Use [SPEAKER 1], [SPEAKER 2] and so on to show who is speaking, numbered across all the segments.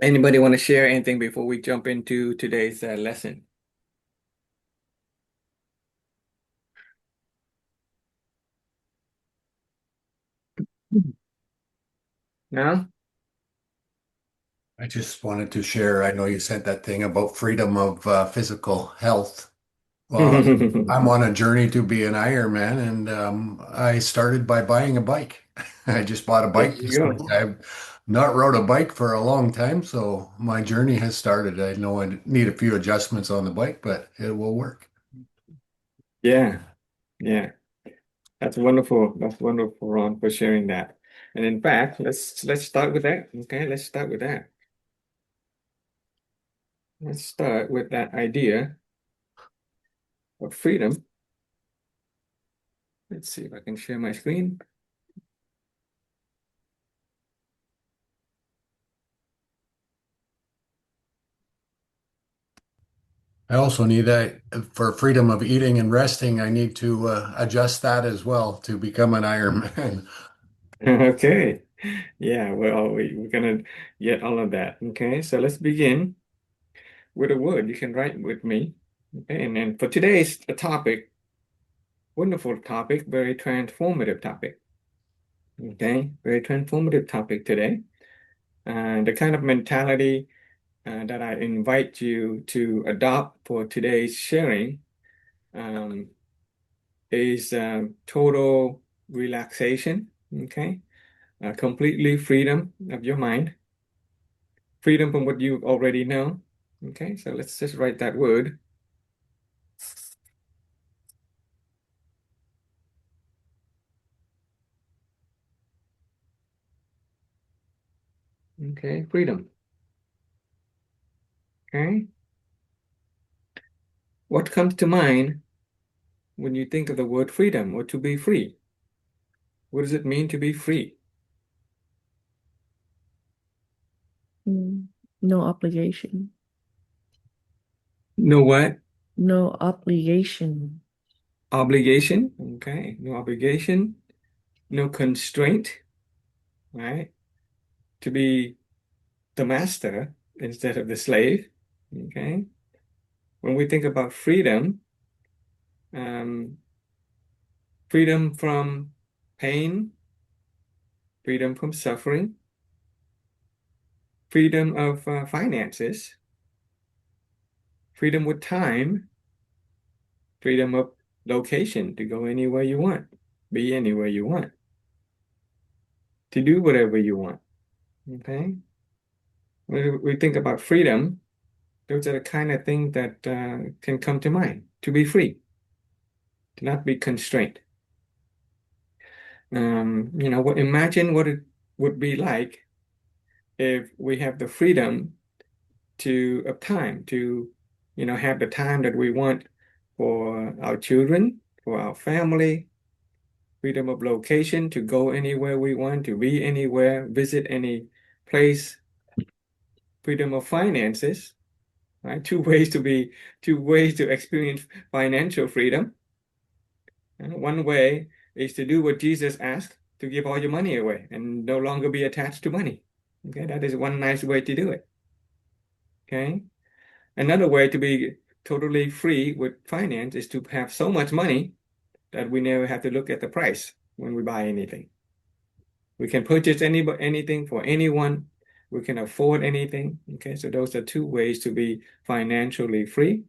[SPEAKER 1] Anybody want to share anything before we jump into today's lesson? No?
[SPEAKER 2] I just wanted to share. I know you said that thing about freedom of physical health. Well, I'm on a journey to be an Ironman, and I started by buying a bike. I just bought a
[SPEAKER 1] There
[SPEAKER 2] bike
[SPEAKER 1] you
[SPEAKER 2] this week.
[SPEAKER 1] go.
[SPEAKER 2] I've not rode a bike for a long time, so my journey has started. I know I need a few adjustments on the bike, but it will work.
[SPEAKER 1] Yeah, yeah. That's wonderful. That's wonderful, Ron, for sharing that. And in fact, let's start with that. Okay, let's start with that. Let's start with that idea of freedom. Let's see if I can share my screen.
[SPEAKER 2] I also need that for freedom of eating and resting. I need to adjust that as well to become an Ironman.
[SPEAKER 1] Okay. Yeah, well, we're gonna get all of that. Okay, so let's begin with a word. You can write with me. Okay, and then for today's topic, wonderful topic, very transformative topic. Okay, very transformative topic today. The kind of mentality that I invite you to adopt for today's sharing um, is total relaxation. Okay, completely freedom of your mind, freedom from what you already know. Okay, so let's just write that word. Okay, freedom. Okay, what comes to mind when you think of the word freedom or to be free? What does it mean to be free?
[SPEAKER 3] Mm, No obligation.
[SPEAKER 1] Know what?
[SPEAKER 3] No obligation.
[SPEAKER 1] Obligation. Okay, no obligation, no constraint, right? To be the master instead of the slave. Okay. When we think about freedom, um, freedom from pain, freedom from suffering, freedom of finances, freedom with time, freedom of location to go anywhere you want, be anywhere you want, to do whatever you want. Okay. When we think about freedom, those are the kind of things that can come to mind. To be free, to not be constrained. Imagine what it would be like if we have the freedom to of time to, have the time that we want for our children, for our family, freedom of location to go anywhere we want, to be anywhere, visit any place, freedom of finances, right? Two ways to experience financial freedom. And one way is to do what Jesus asked, to give all your money away and no longer be attached to money. Okay, that is one nice way to do it. Okay. Another way to be totally free with finance is to have so much money that we never have to look at the price when we buy anything. We can purchase anything for anyone. We can afford anything. Okay, so those are two ways to be financially free.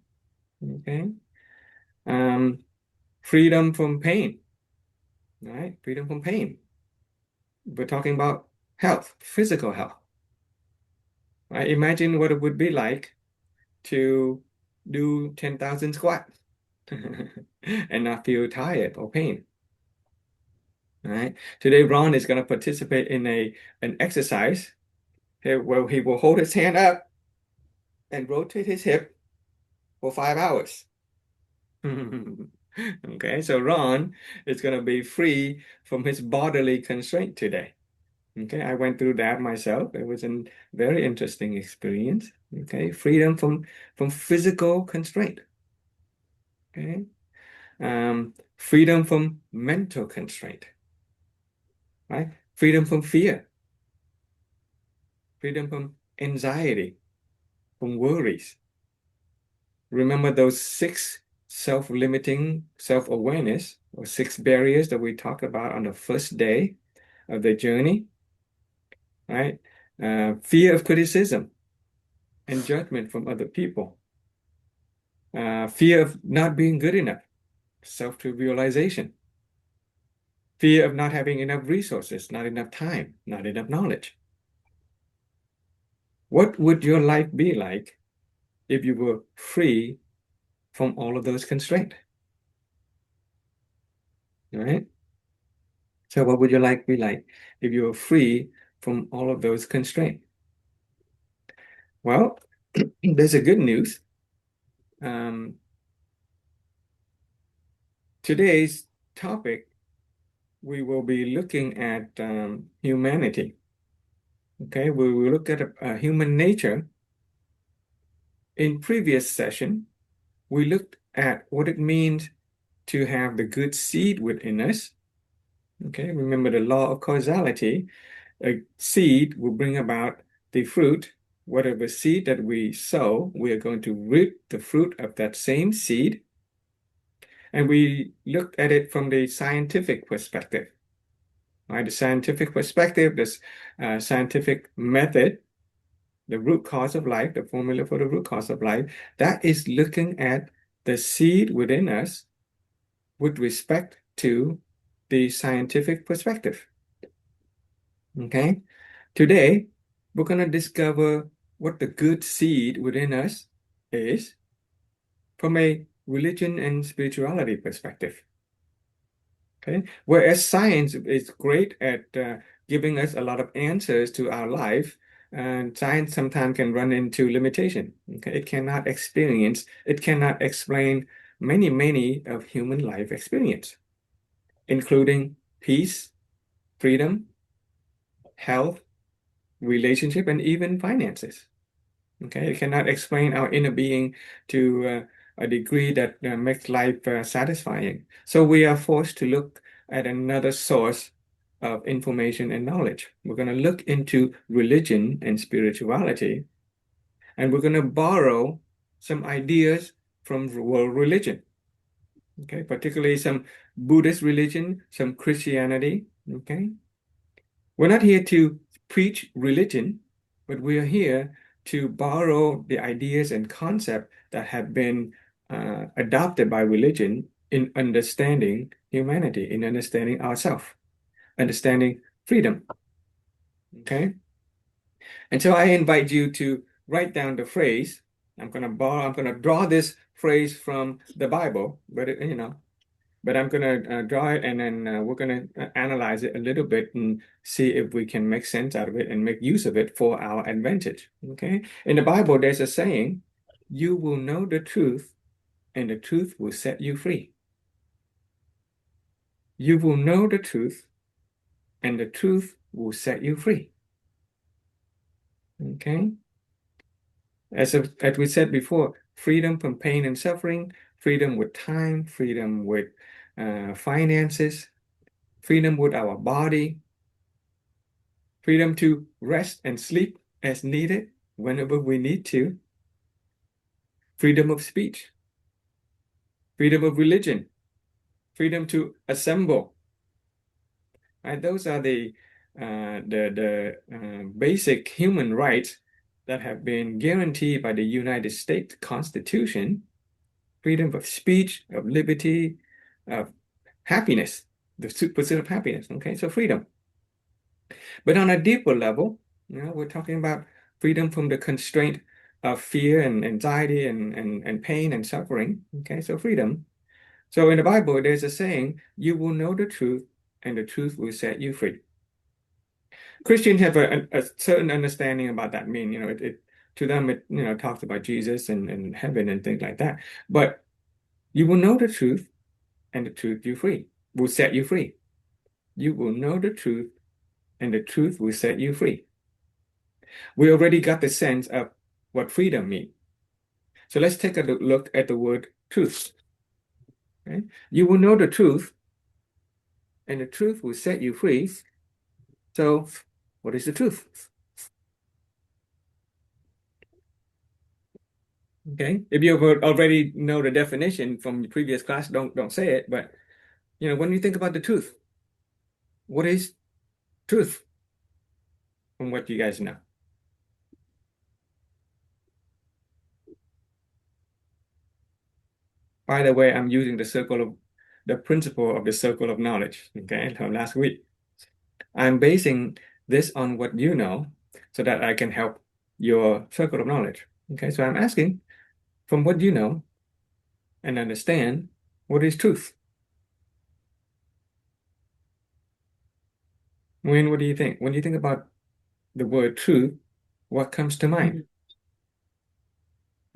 [SPEAKER 1] Okay. Um, freedom from pain, right? Freedom from pain. We're talking about health, physical health. Right? Imagine what it would be like to do 10,000 squats and not feel tired or pain. Right? Today, Ron is going to participate in an exercise where he will hold his hand up and rotate his hip for 5 hours. Okay, so Ron is going to be free from his bodily constraint today. Okay, I went through that myself. It was a very interesting experience. Okay, freedom from physical constraint. Okay, freedom from mental constraint. Right, freedom from fear, freedom from anxiety, from worries. Remember those six self-limiting self-awareness or six barriers that we talked about on the first day of the journey, right? Fear of criticism and judgment from other people. Fear of not being good enough, self-trivialization. Fear of not having enough resources, not enough time, not enough knowledge. What would your life be like if you were free from all of those constraints? Right? So what would your life be like if you were free from all of those constraints? Well, there's a good news. Um, Today's topic, we will be looking at humanity. Okay, we will look at human nature. In previous session, we looked at what it means to have the good seed within us. Okay, remember the law of causality. A seed will bring about the fruit. Whatever seed that we sow, we are going to reap the fruit of that same seed. And we looked at it from the scientific perspective. Right? The scientific perspective, this scientific method, the root cause of life, the formula for the root cause of life, that is looking at the seed within us with respect to the scientific perspective. Okay? Today, we're going to discover what the good seed within us is from a religion and spirituality perspective. Okay? Whereas science is great at giving us a lot of answers to our life, and science sometimes can run into limitation. Okay? It cannot experience, it cannot explain many of human life experience, including peace, freedom, health, relationship, and even finances. Okay, it cannot explain our inner being to a degree that makes life satisfying. So we are forced to look at another source of information and knowledge. We're going to look into religion and spirituality, and we're going to borrow some ideas from world religion. Okay, particularly some Buddhist religion, some Christianity. Okay, we're not here to preach religion, but we are here to borrow the ideas and concepts that have been adopted by religion in understanding humanity, in understanding ourselves, understanding freedom. Okay? And so I invite you to write down the phrase. I'm gonna draw this phrase from the Bible, but but I'm going to draw it, and then we're going to analyze it a little bit and see if we can make sense out of it and make use of it for our advantage. Okay. In the Bible, there's a saying, you will know the truth and the truth will set you free. You will know the truth and the truth will set you free. Okay. As we said before, freedom from pain and suffering, freedom with time, freedom with finances, freedom with our body, freedom to rest and sleep as needed whenever we need to, freedom of speech, freedom of religion, freedom to assemble. Right? Those are the basic human rights that have been guaranteed by the United States Constitution. Freedom of speech, of liberty, of happiness, the pursuit of happiness. Okay, so freedom. But on a deeper level, we're talking about freedom from the constraint of fear and anxiety and pain and suffering. Okay, so freedom. So in the Bible, there's a saying, you will know the truth and the truth will set you free. Christians have a certain understanding about that mean. To them it talks about Jesus and heaven and things like that. But you will know the truth and the truth you free will set you free. You will know the truth and the truth will set you free. We already got the sense of what freedom means. So let's take a look at the word truth. Okay? You will know the truth, and the truth will set you free. So, what is the truth? Okay. If you already know the definition from the previous class, don't say it. But when you think about the truth, what is truth from what you guys know? By the way, I'm using the principle of the circle of knowledge, okay, from last week. I'm basing this on what you know so that I can help your circle of knowledge. Okay, so I'm asking from what you know and understand what is truth. What do you think? When you think about the word truth, what comes to mind?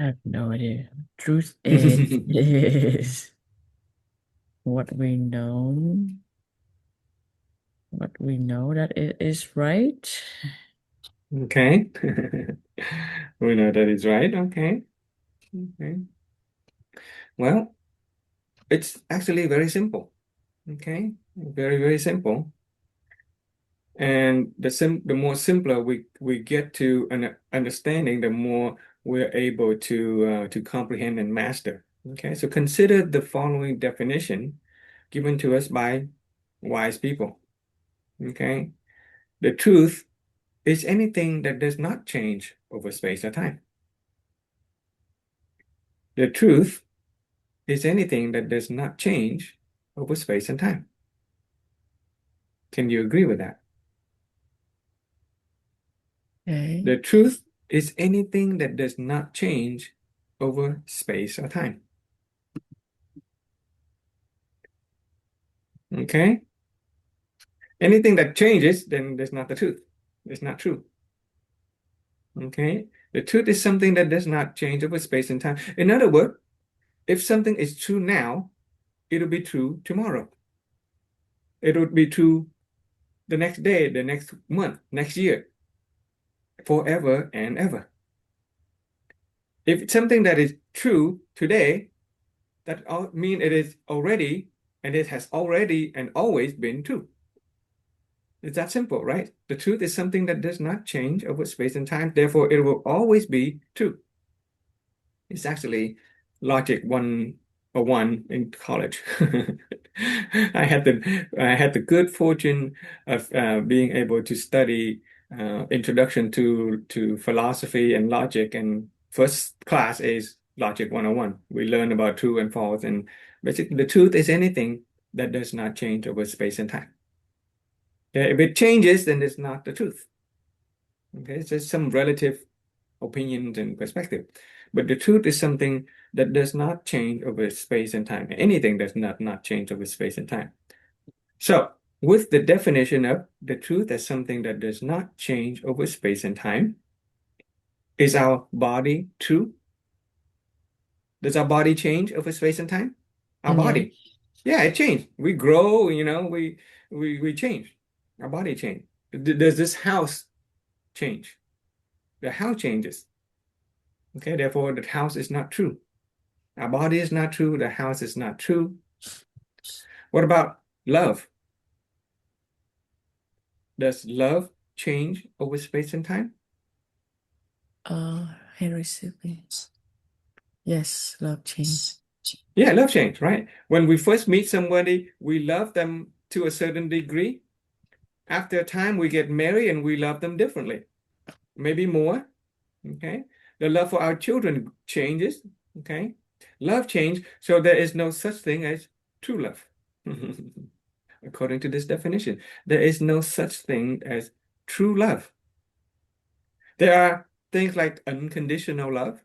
[SPEAKER 3] I have no idea. Truth is what we know. What we know that it is right.
[SPEAKER 1] Okay. We know that is right. Okay. Okay. Well, it's actually very simple. Okay. Very, very simple. And the more simpler we get to an understanding, the more we're able to comprehend and master. Okay. So consider the following definition given to us by wise people. Okay. The truth is anything that does not change over space or time. The truth is anything that does not change over space and time. Can you agree with that?
[SPEAKER 3] Okay.
[SPEAKER 1] The truth is anything that does not change over space or time. Okay? Anything that changes, then that's not the truth. It's not true. Okay? The truth is something that does not change over space and time. In other words, if something is true now, it'll be true tomorrow. It would be true the next day, the next month, next year, forever and ever. If it's something that is true today, that means it is already, and it has already and always been true. It's that simple, right? The truth is something that does not change over space and time, therefore it will always be true. It's actually logic 101 in college. I had the good fortune of being able to study introduction to philosophy and logic, and first class is logic 101. We learn about true and false, and basically the truth is anything that does not change over space and time. Okay, if it changes, then it's not the truth. Okay, it's just some relative opinions and perspective. But the truth is something that does not change over space and time. Anything does not change over space and time. So, with the definition of the truth as something that does not change over space and time, is our body true? Does our body change over space and time? Our
[SPEAKER 3] Yeah.
[SPEAKER 1] body, yeah, it changed. We grow, we change. Our body change. Does this house change? The house changes. Okay, therefore the house is not true. Our body is not true. The house is not true. What about love? Does love change over space and time?
[SPEAKER 3] Henry siblings. Yes, love change.
[SPEAKER 1] Yeah, love change, right? When we first meet somebody, we love them to a certain degree. After a time, we get married and we love them differently, maybe more. Okay. The love for our children changes. Okay. Love change. So there is no such thing as true love. According to this definition, there is no such thing as true love. There are things like unconditional love,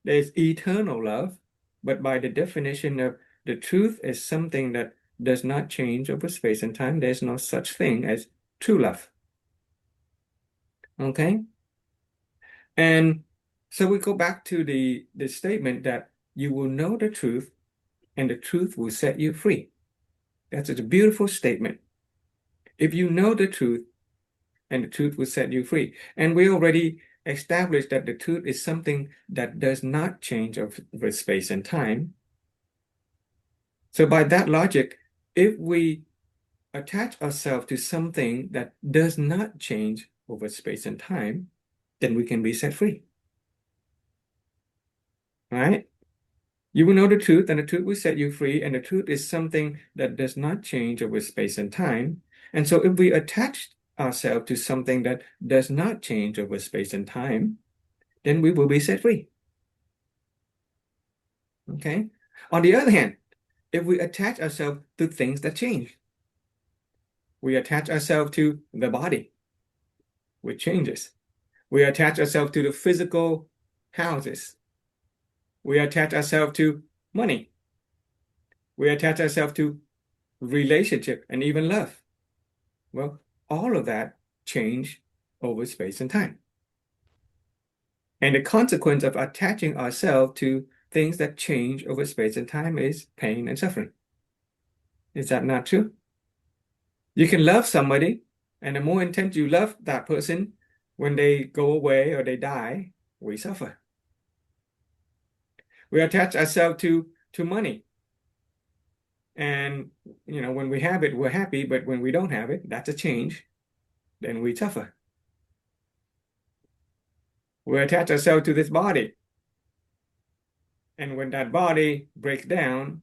[SPEAKER 1] there's eternal love, but by the definition of the truth is something that does not change over space and time, there's no such thing as true love. Okay? And so we go back to the statement that you will know the truth and the truth will set you free. That's a beautiful statement. If you know the truth, and the truth will set you free. And we already established that the truth is something that does not change over space and time. So by that logic, if we attach ourselves to something that does not change over space and time, then we can be set free. right? You will know the truth, and the truth will set you free, and the truth is something that does not change over space and time. And so if we attach ourselves to something that does not change over space and time, then we will be set free. Okay? On the other hand, if we attach ourselves to things that change, we attach ourselves to the body, which changes. We attach ourselves to the physical houses. We attach ourselves to money. We attach ourselves to relationship and even love. Well, all of that change over space and time. And the consequence of attaching ourselves to things that change over space and time is pain and suffering. Is that not true? You can love somebody, and the more intense you love that person, when they go away or they die, we suffer. We attach ourselves to money. And when we have it, we're happy, but when we don't have it, that's a change, then we suffer. We attach ourselves to this body. And when that body breaks down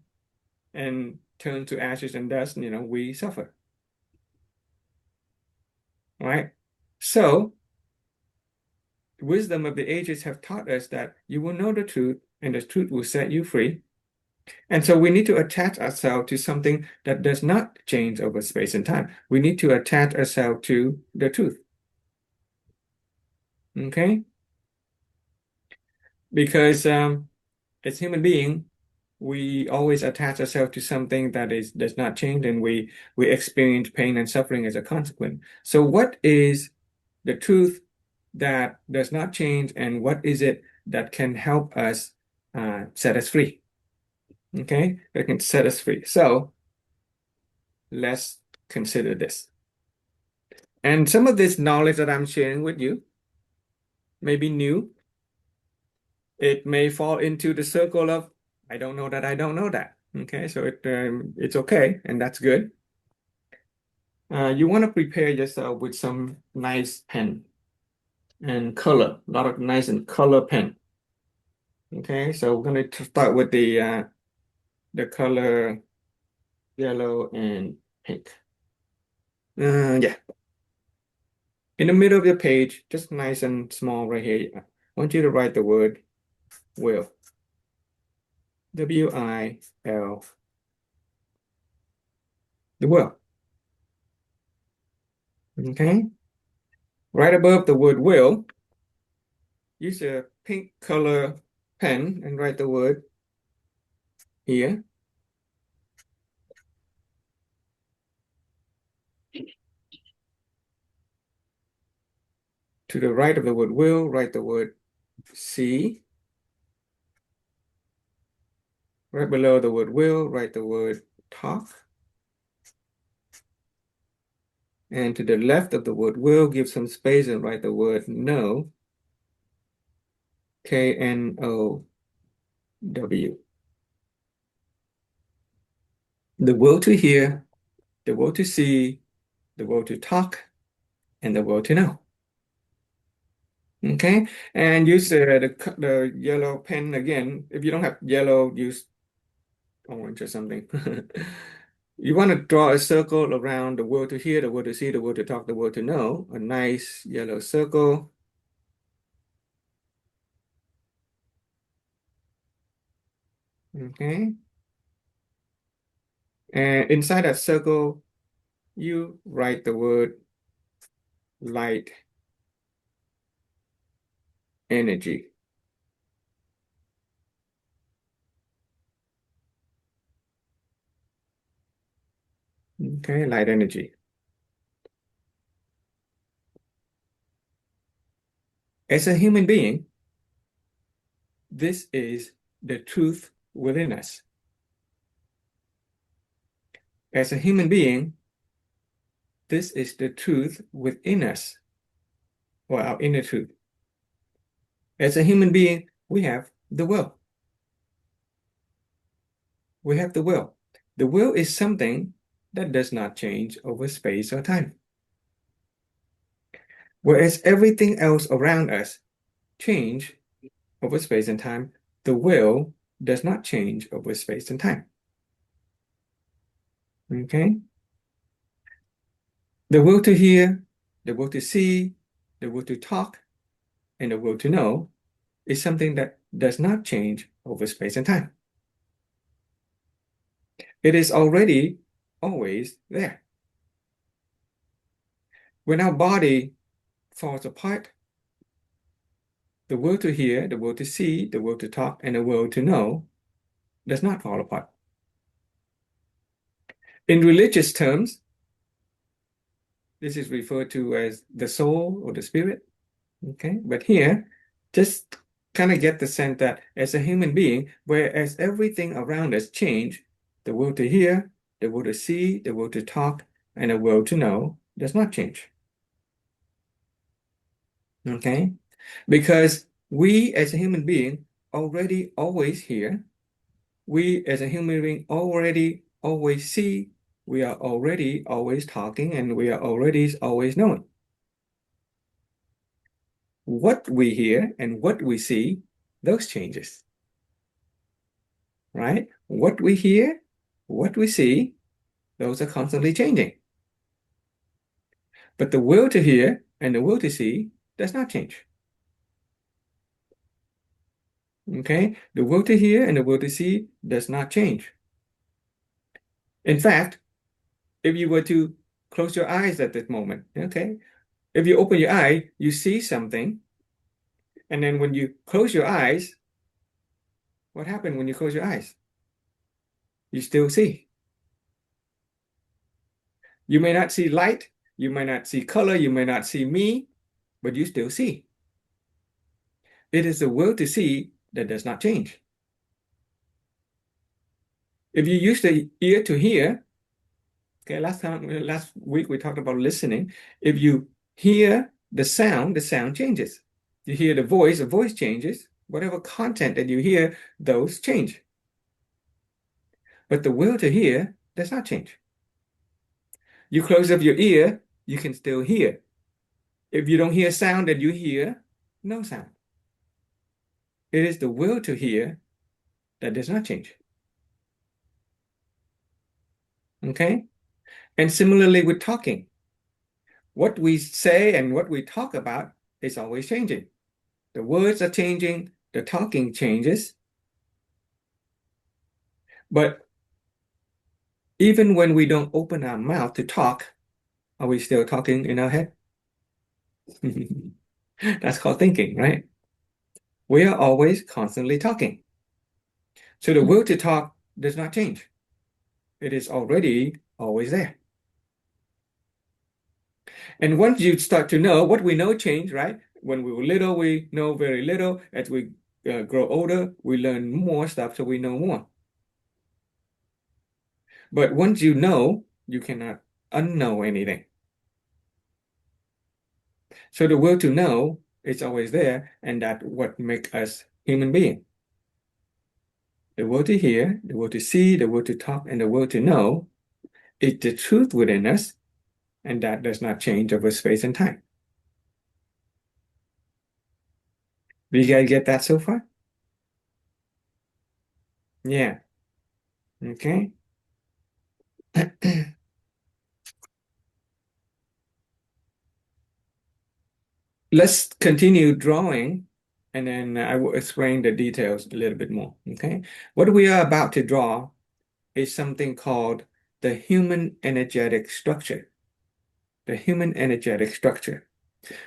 [SPEAKER 1] and turns to ashes and dust, we suffer. Right? So, wisdom of the ages have taught us that you will know the truth, and the truth will set you free. And so we need to attach ourselves to something that does not change over space and time. We need to attach ourselves to the truth. Okay? Because as human being, we always attach ourselves to something that does not change, and we experience pain and suffering as a consequence. So what is the truth that does not change, and what is it that can help us set us free? Okay, that can set us free. So let's consider this. And some of this knowledge that I'm sharing with you may be new. It may fall into the circle of I don't know that I don't know that. Okay, so it's okay, and that's good. You want to prepare yourself with some nice pen and color, a lot of nice and color pen. Okay, so we're going to start with the color yellow and pink. Yeah. In the middle of your page, just nice and small right here, I want you to write the word will. W-I-L. The will. Okay? Right above the word will, use a pink color pen and write the word here. To the right of the word will, write the word see. Right below the word will, write the word talk. And to the left of the word will, give some space and write the word know. K-N-O-W. The will to hear, the will to see, the will to talk, and the will to know. Okay, and use the yellow pen again. If you don't have yellow, use orange or something. You want to draw a circle around the will to hear, the will to see, the will to talk, the will to know. A nice yellow circle. Okay. And inside that circle, you write the word light energy. Okay, light energy. As a human being, this is the truth within us. As a human being, this is the truth within us, or our inner truth. As a human being, we have the will. We have the will. The will is something that does not change over space or time. Whereas everything else around us change over space and time, the will does not change over space and time. Okay? The will to hear, the will to see, the will to talk, and the will to know is something that does not change over space and time. It is already always there. When our body falls apart, the will to hear, the will to see, the will to talk, and the will to know does not fall apart. In religious terms, this is referred to as the soul or the spirit. Okay, but here, just kind of get the sense that as a human being, whereas everything around us change, the will to hear, the will to see, the will to talk, and the will to know does not change. Okay, because we as a human being already always hear, we as a human being already always see, we are already always talking, and we are already always knowing. What we hear and what we see, those changes, right? What we hear, what we see, those are constantly changing. But the will to hear and the will to see does not change. Okay? The will to hear and the will to see does not change. In fact, if you were to close your eyes at this moment, okay? If you open your eye, you see something, and then when you close your eyes, what happened when you close your eyes? You still see. You may not see light, you may not see color, you may not see me, but you still see. It is the will to see that does not change. If you use the ear to hear, okay, last week we talked about listening. If you hear the sound changes. You hear the voice changes. Whatever content that you hear, those change. But the will to hear does not change. You close up your ear, you can still hear. If you don't hear sound, that you hear no sound. It is the will to hear that does not change. Okay? And similarly with talking, what we say and what we talk about is always changing. The words are changing, the talking changes. But even when we don't open our mouth to talk, are we still talking in our head? That's called thinking, right? We are always constantly talking. So the will to talk does not change. It is already always there. And once you start to know, what we know change, right? When we were little, we know very little. As we grow older, we learn more stuff, so we know more. But once you know, you cannot unknow anything. So the will to know is always there, and that's what makes us human beings. The will to hear, the will to see, the will to talk, and the will to know is the truth within us, and that does not change over space and time. Do you guys get that so far? Yeah. Okay. Let's continue drawing, and then I will explain the details a little bit more. Okay. What we are about to draw is something called the human energetic structure. The human energetic structure.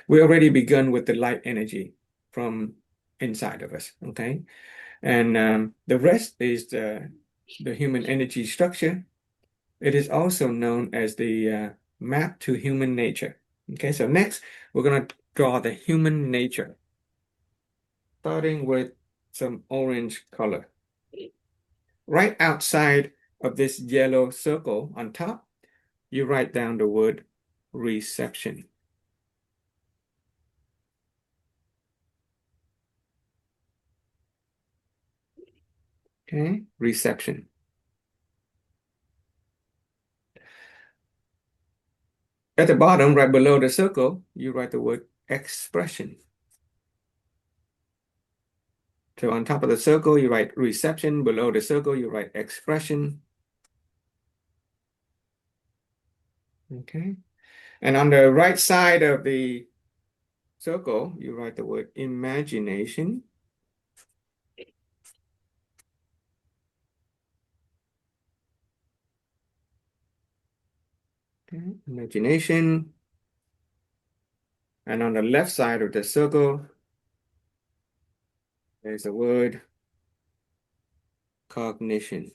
[SPEAKER 1] We already begun with the light energy from inside of us. Okay. And the rest is the human energy structure. It is also known as the map to human nature. Okay, so next we're going to draw the human nature, starting with some orange color. Right outside of this yellow circle on top, you write down the word reception. Okay, reception. At the bottom, right below the circle, you write the word expression. So on top of the circle, you write reception. Below the circle, you write expression. Okay. And on the right side of the circle, you write the word imagination. Okay. Imagination. And on the left side of the circle, there's the word cognition.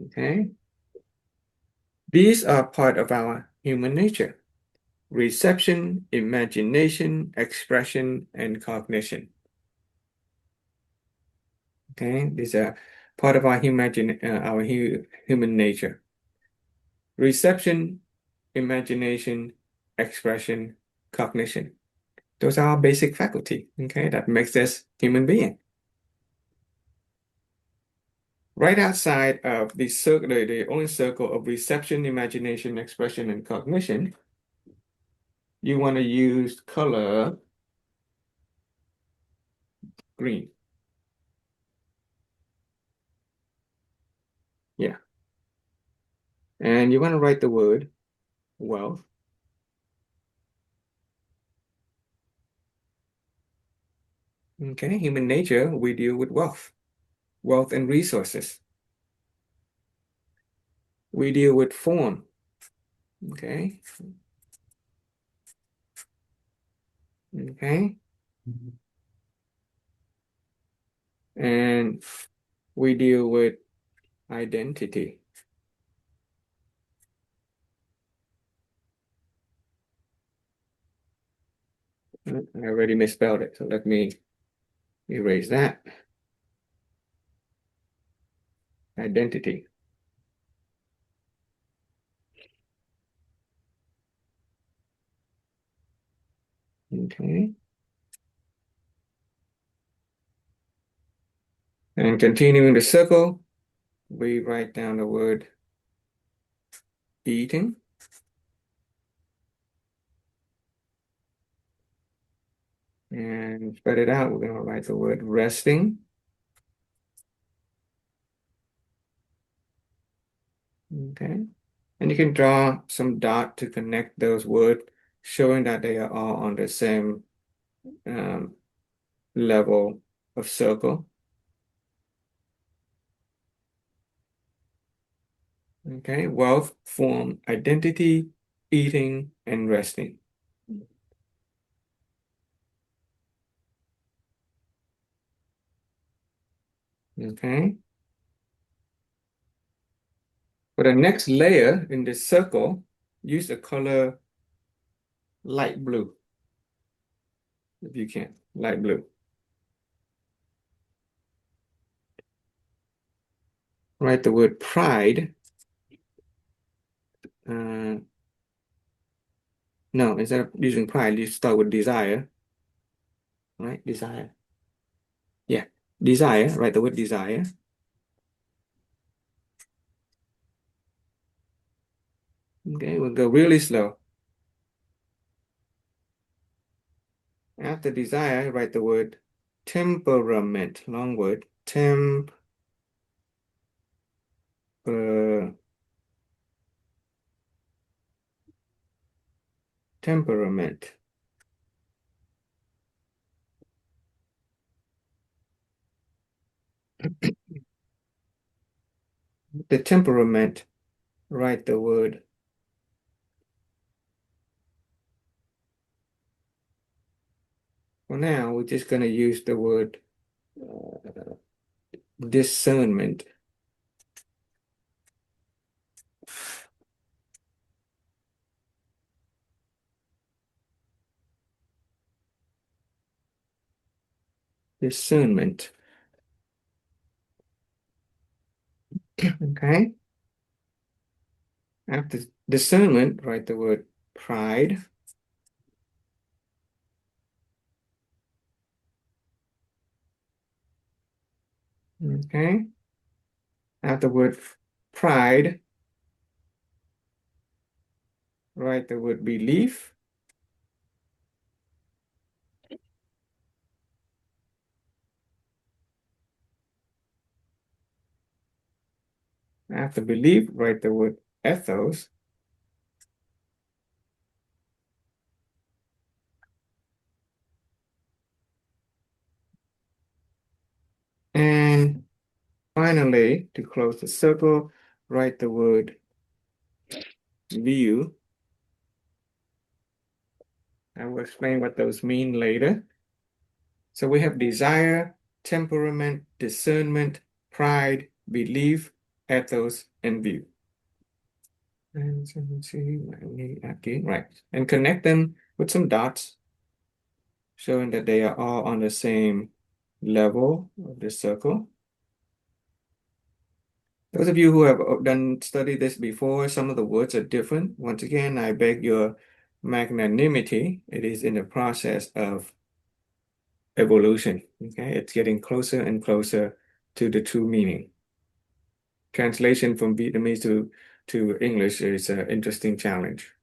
[SPEAKER 1] Okay. These are part of our human nature. Reception, imagination, expression, and cognition. Okay, these are part of our human nature. Reception, imagination, expression, cognition. Those are our basic faculty. Okay, that makes us human being. Right outside of the circle, the only circle of reception, imagination, expression, and cognition, you want to use color green. Yeah. And you want to write the word wealth. Okay, human nature, we deal with wealth and resources. We deal with form. Okay. Okay. And we deal with identity. I already misspelled it, so let me erase that. Identity. Okay. And continuing the circle, we write down the word eating. And spread it out, we're going to write the word resting. Okay. And you can draw some dot to connect those words, showing that they are all on the same level of circle. Okay, wealth, form, identity, eating, and resting. Okay. For the next layer in this circle, use the color light blue, if you can, light blue. Write the word pride. No, instead of using pride, you start with desire. Right? Desire. Yeah, desire. Write the word desire. Okay, we'll go really slow. After desire, write the word temperament. Long word. Temperament. The temperament, write the word. For now, we're just going to use the word discernment. Discernment. Okay. After discernment, write the word pride. Okay. After the word pride, write the word belief. After belief, write the word ethos. And finally, to close the circle, write the word view. I will explain what those mean later. So we have desire, temperament, discernment, pride, belief, ethos, and view. And so let's see, okay, right. And connect them with some dots, showing that they are all on the same level of the circle. Those of you who have done studied this before, some of the words are different. Once again, I beg your magnanimity. It is in the process of evolution. Okay, it's getting closer and closer to the true meaning. Translation from Vietnamese to English is an interesting challenge.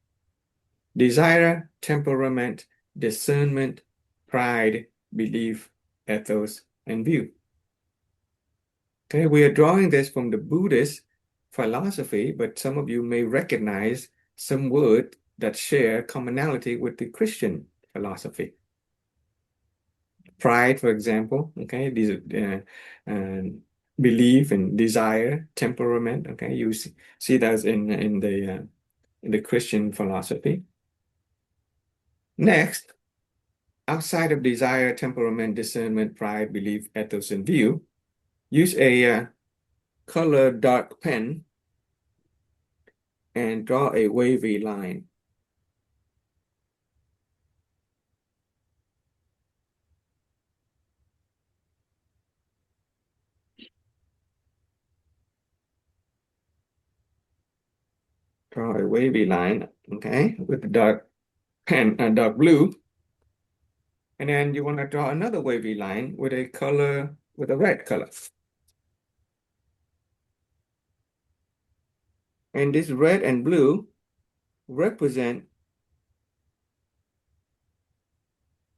[SPEAKER 1] Desire, temperament, discernment, pride, belief, ethos, and view. Okay, we are drawing this from the Buddhist philosophy, but some of you may recognize some words that share commonality with the Christian philosophy. Pride, for example, okay, these belief and desire, temperament, okay, you see that in the Christian philosophy. Next, outside of desire, temperament, discernment, pride, belief, ethos, and view, use a color dark pen and draw a wavy line. Draw a wavy line, okay, with the dark pen, dark blue. And then you want to draw another wavy line with a color, with a red color. And this red and blue represent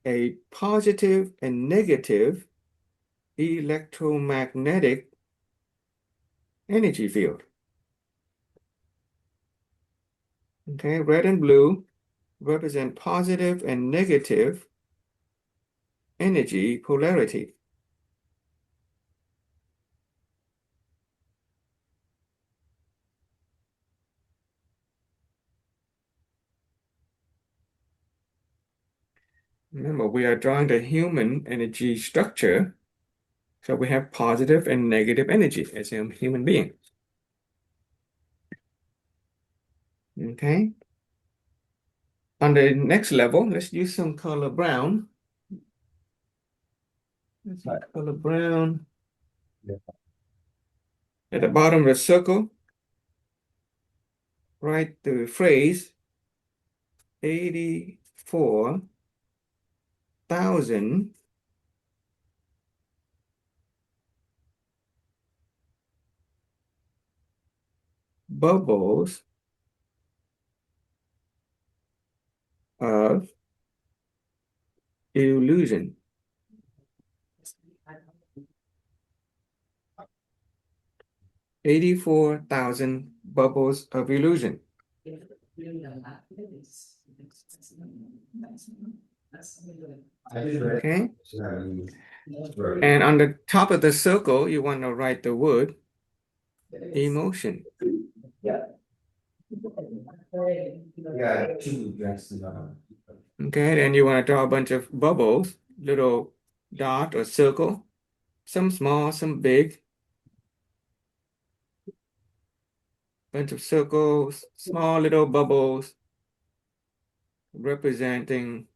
[SPEAKER 1] a positive and negative electromagnetic energy field. Okay, red and blue represent positive and negative energy polarity. Remember, we are drawing the human energy structure. So we have positive and negative energy as a human being. Okay. On the next level, let's use some color brown. Let's use color brown. At the bottom of the circle, write the phrase 84,000 bubbles of illusion. $84,000 bubbles of illusion. Okay. And on the top of the circle, you want to write the word emotion. Okay, then you want to draw a bunch of bubbles, little dot or circle, some small, some big. Bunch of circles, small little bubbles representing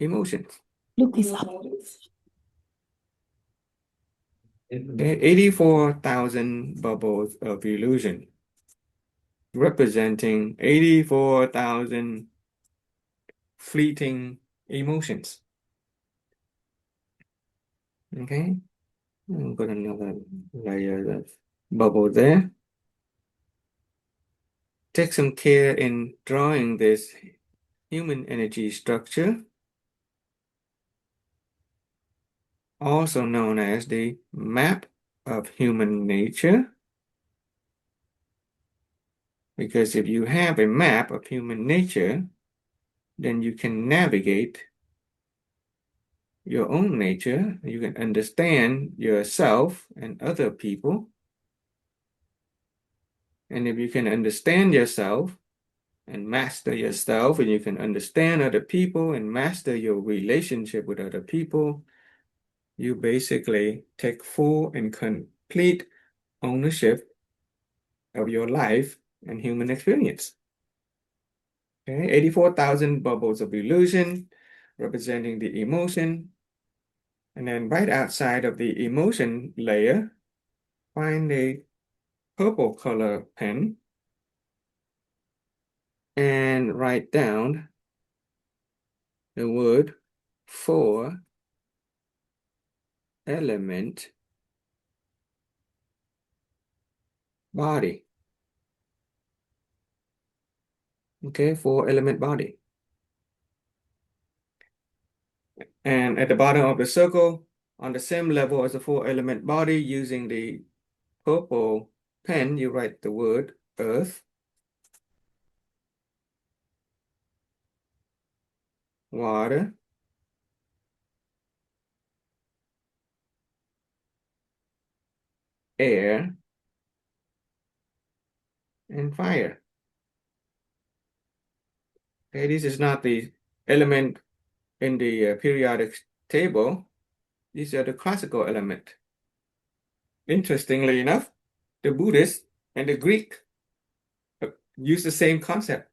[SPEAKER 1] emotions.
[SPEAKER 3] Look this up.
[SPEAKER 1] Okay, 84,000 bubbles of illusion representing 84,000 fleeting emotions. Okay, I'll put another layer of bubble there. Take some care in drawing this human energy structure. also known as the map of human nature. Because if you have a map of human nature, then you can navigate your own nature. You can understand yourself and other people. And if you can understand yourself and master yourself, and you can understand other people and master your relationship with other people, you basically take full and complete ownership of your life and human experience. Okay, 84,000 bubbles of illusion representing the emotion. And then right outside of the emotion layer, find a purple color pen and write down the word four element body. Okay, four element body. And at the bottom of the circle, on the same level as the four element body, using the purple pen, you write the word earth, water, air, and fire. Okay, this is not the element in the periodic table. These are the classical element. Interestingly enough, the Buddhist and the Greek use the same concept.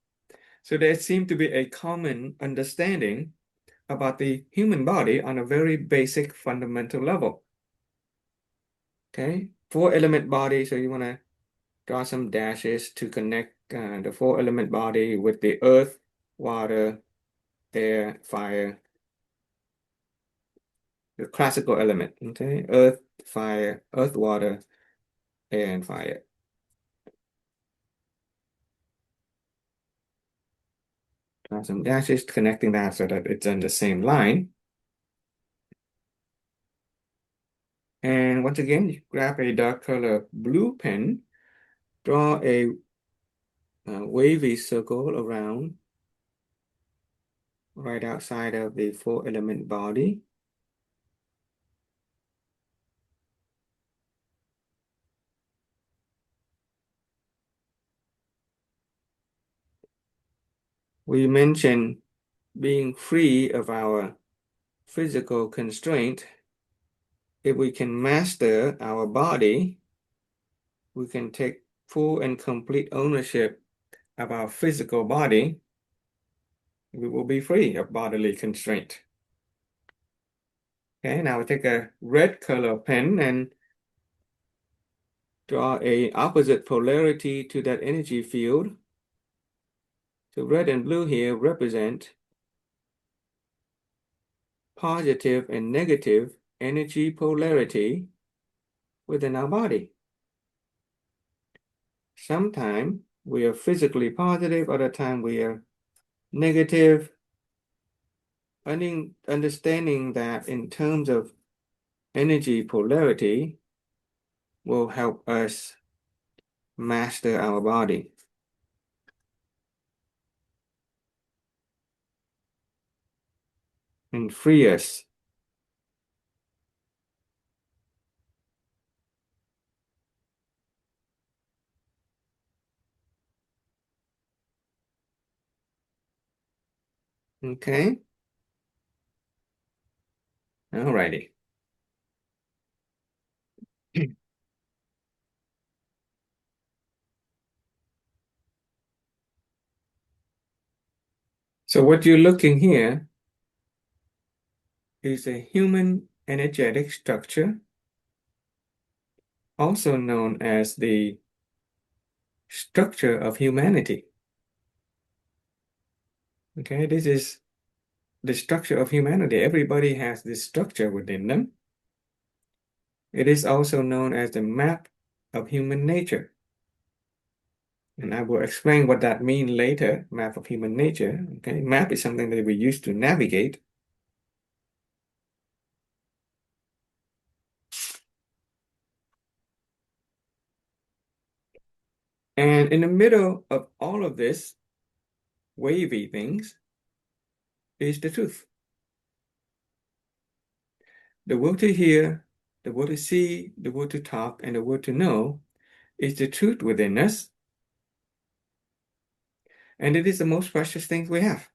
[SPEAKER 1] So there seems to be a common understanding about the human body on a very basic fundamental level. Okay, four element body. So you want to draw some dashes to connect the four element body with the earth, water, air, fire, the classical element. Okay, earth, fire, earth, water, air, and fire. Draw some dashes connecting that so that it's on the same line. And once again, you grab a dark color blue pen, draw a wavy circle around right outside of the four element body. We mentioned being free of our physical constraint. If we can master our body, we can take full and complete ownership of our physical body. We will be free of bodily constraint. Okay, now we take a red color pen and draw a opposite polarity to that energy field. So red and blue here represent positive and negative energy polarity within our body. Sometimes we are physically positive, other time we are negative. Understanding that in terms of energy polarity will help us master our body and free us. Okay, alrighty. So what you're looking here is a human energetic structure, also known as the structure of humanity. Okay, this is the structure of humanity. Everybody has this structure within them. It is also known as the map of human nature. And I will explain what that means later, map of human nature. Okay, map is something that we use to navigate. And in the middle of all of this wavy things is the truth. The will to hear, the will to see, the will to talk, and the will to know is the truth within us. And it is the most precious thing we have.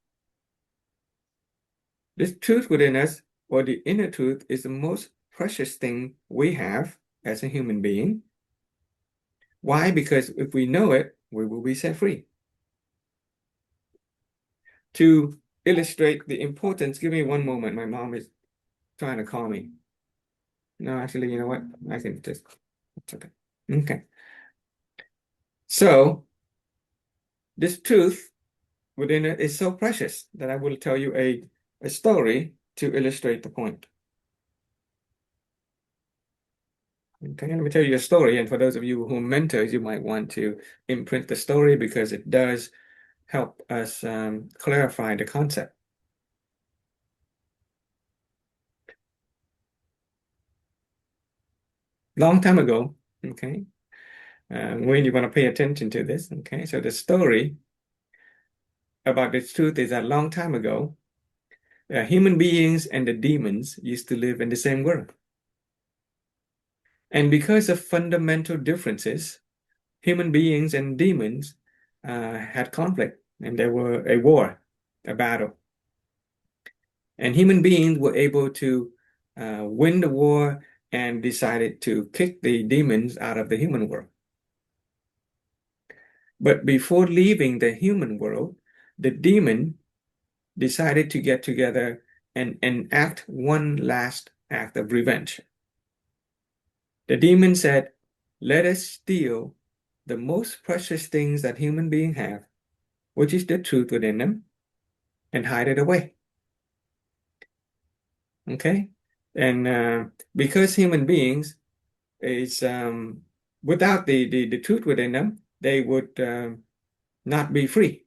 [SPEAKER 1] This truth within us, or the inner truth, is the most precious thing we have as a human being. Why? Because if we know it, we will be set free. To illustrate the importance, give me one moment. My mom is trying to call me. No, actually, you know what? I can just, it's okay. Okay. So this truth within it is so precious that I will tell you a story to illustrate the point. Okay, let me tell you a story. And for those of you who are mentors, you might want to imprint the story because it does help us clarify the concept. Long time ago, okay, when you want to pay attention to this, okay, so the story about this truth is that long time ago, human beings and the demons used to live in the same world. And because of fundamental differences, human beings and demons had conflict, and there were a war, a battle. And human beings were able to win the war and decided to kick the demons out of the human world. But before leaving the human world, the demon decided to get together and enact one last act of revenge. The demon said, "Let us steal the most precious things that human beings have, which is the truth within them, and hide it away." Okay? And because human beings is without the truth within them, they would not be free.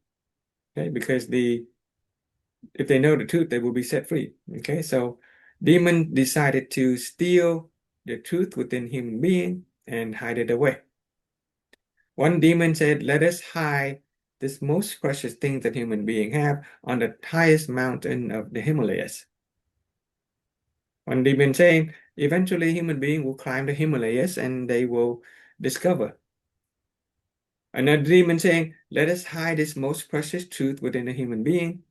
[SPEAKER 1] Okay? Because if they know the truth, they will be set free. Okay? So demon decided to steal the truth within human being and hide it away. One demon said, "Let us hide this most precious thing that human beings have on the highest mountain of the Himalayas." One demon saying, eventually human being will climb the Himalayas and they will discover. Another demon saying, "Let us hide this most precious truth within a human being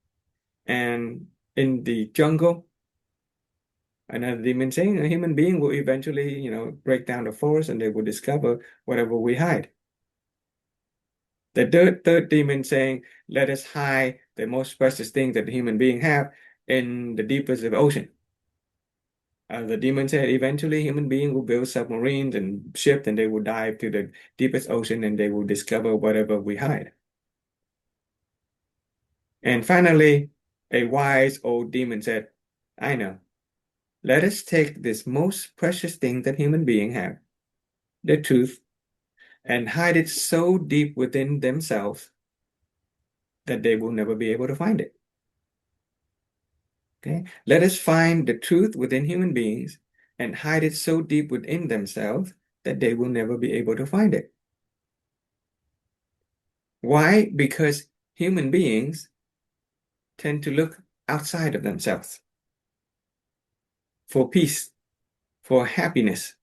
[SPEAKER 1] and in the jungle." Another demon saying, "A human being will eventually, break down the forest and they will discover whatever we hide." The third demon saying, "Let us hide the most precious thing that the human being have in the deepest of the ocean." The demon said, eventually human being will build submarines and ships and they will dive to the deepest ocean and they will discover whatever we hide. And finally, a wise old demon said, "I know. Let us take this most precious thing that human beings have, the truth, and hide it so deep within themselves that they will never be able to find it." Okay? Let us find the truth within human beings and hide it so deep within themselves that they will never be able to find it. Why? Because human beings tend to look outside of themselves for peace, for happiness.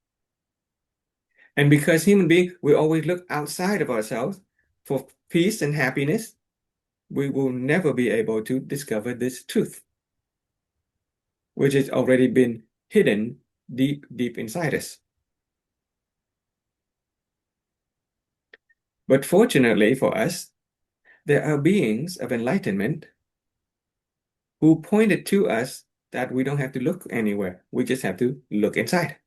[SPEAKER 1] And because human beings, we always look outside of ourselves for peace and happiness, we will never be able to discover this truth, which has already been hidden deep, deep inside us. But fortunately for us, there are beings of enlightenment who pointed to us that we don't have to look anywhere. We just have to look inside.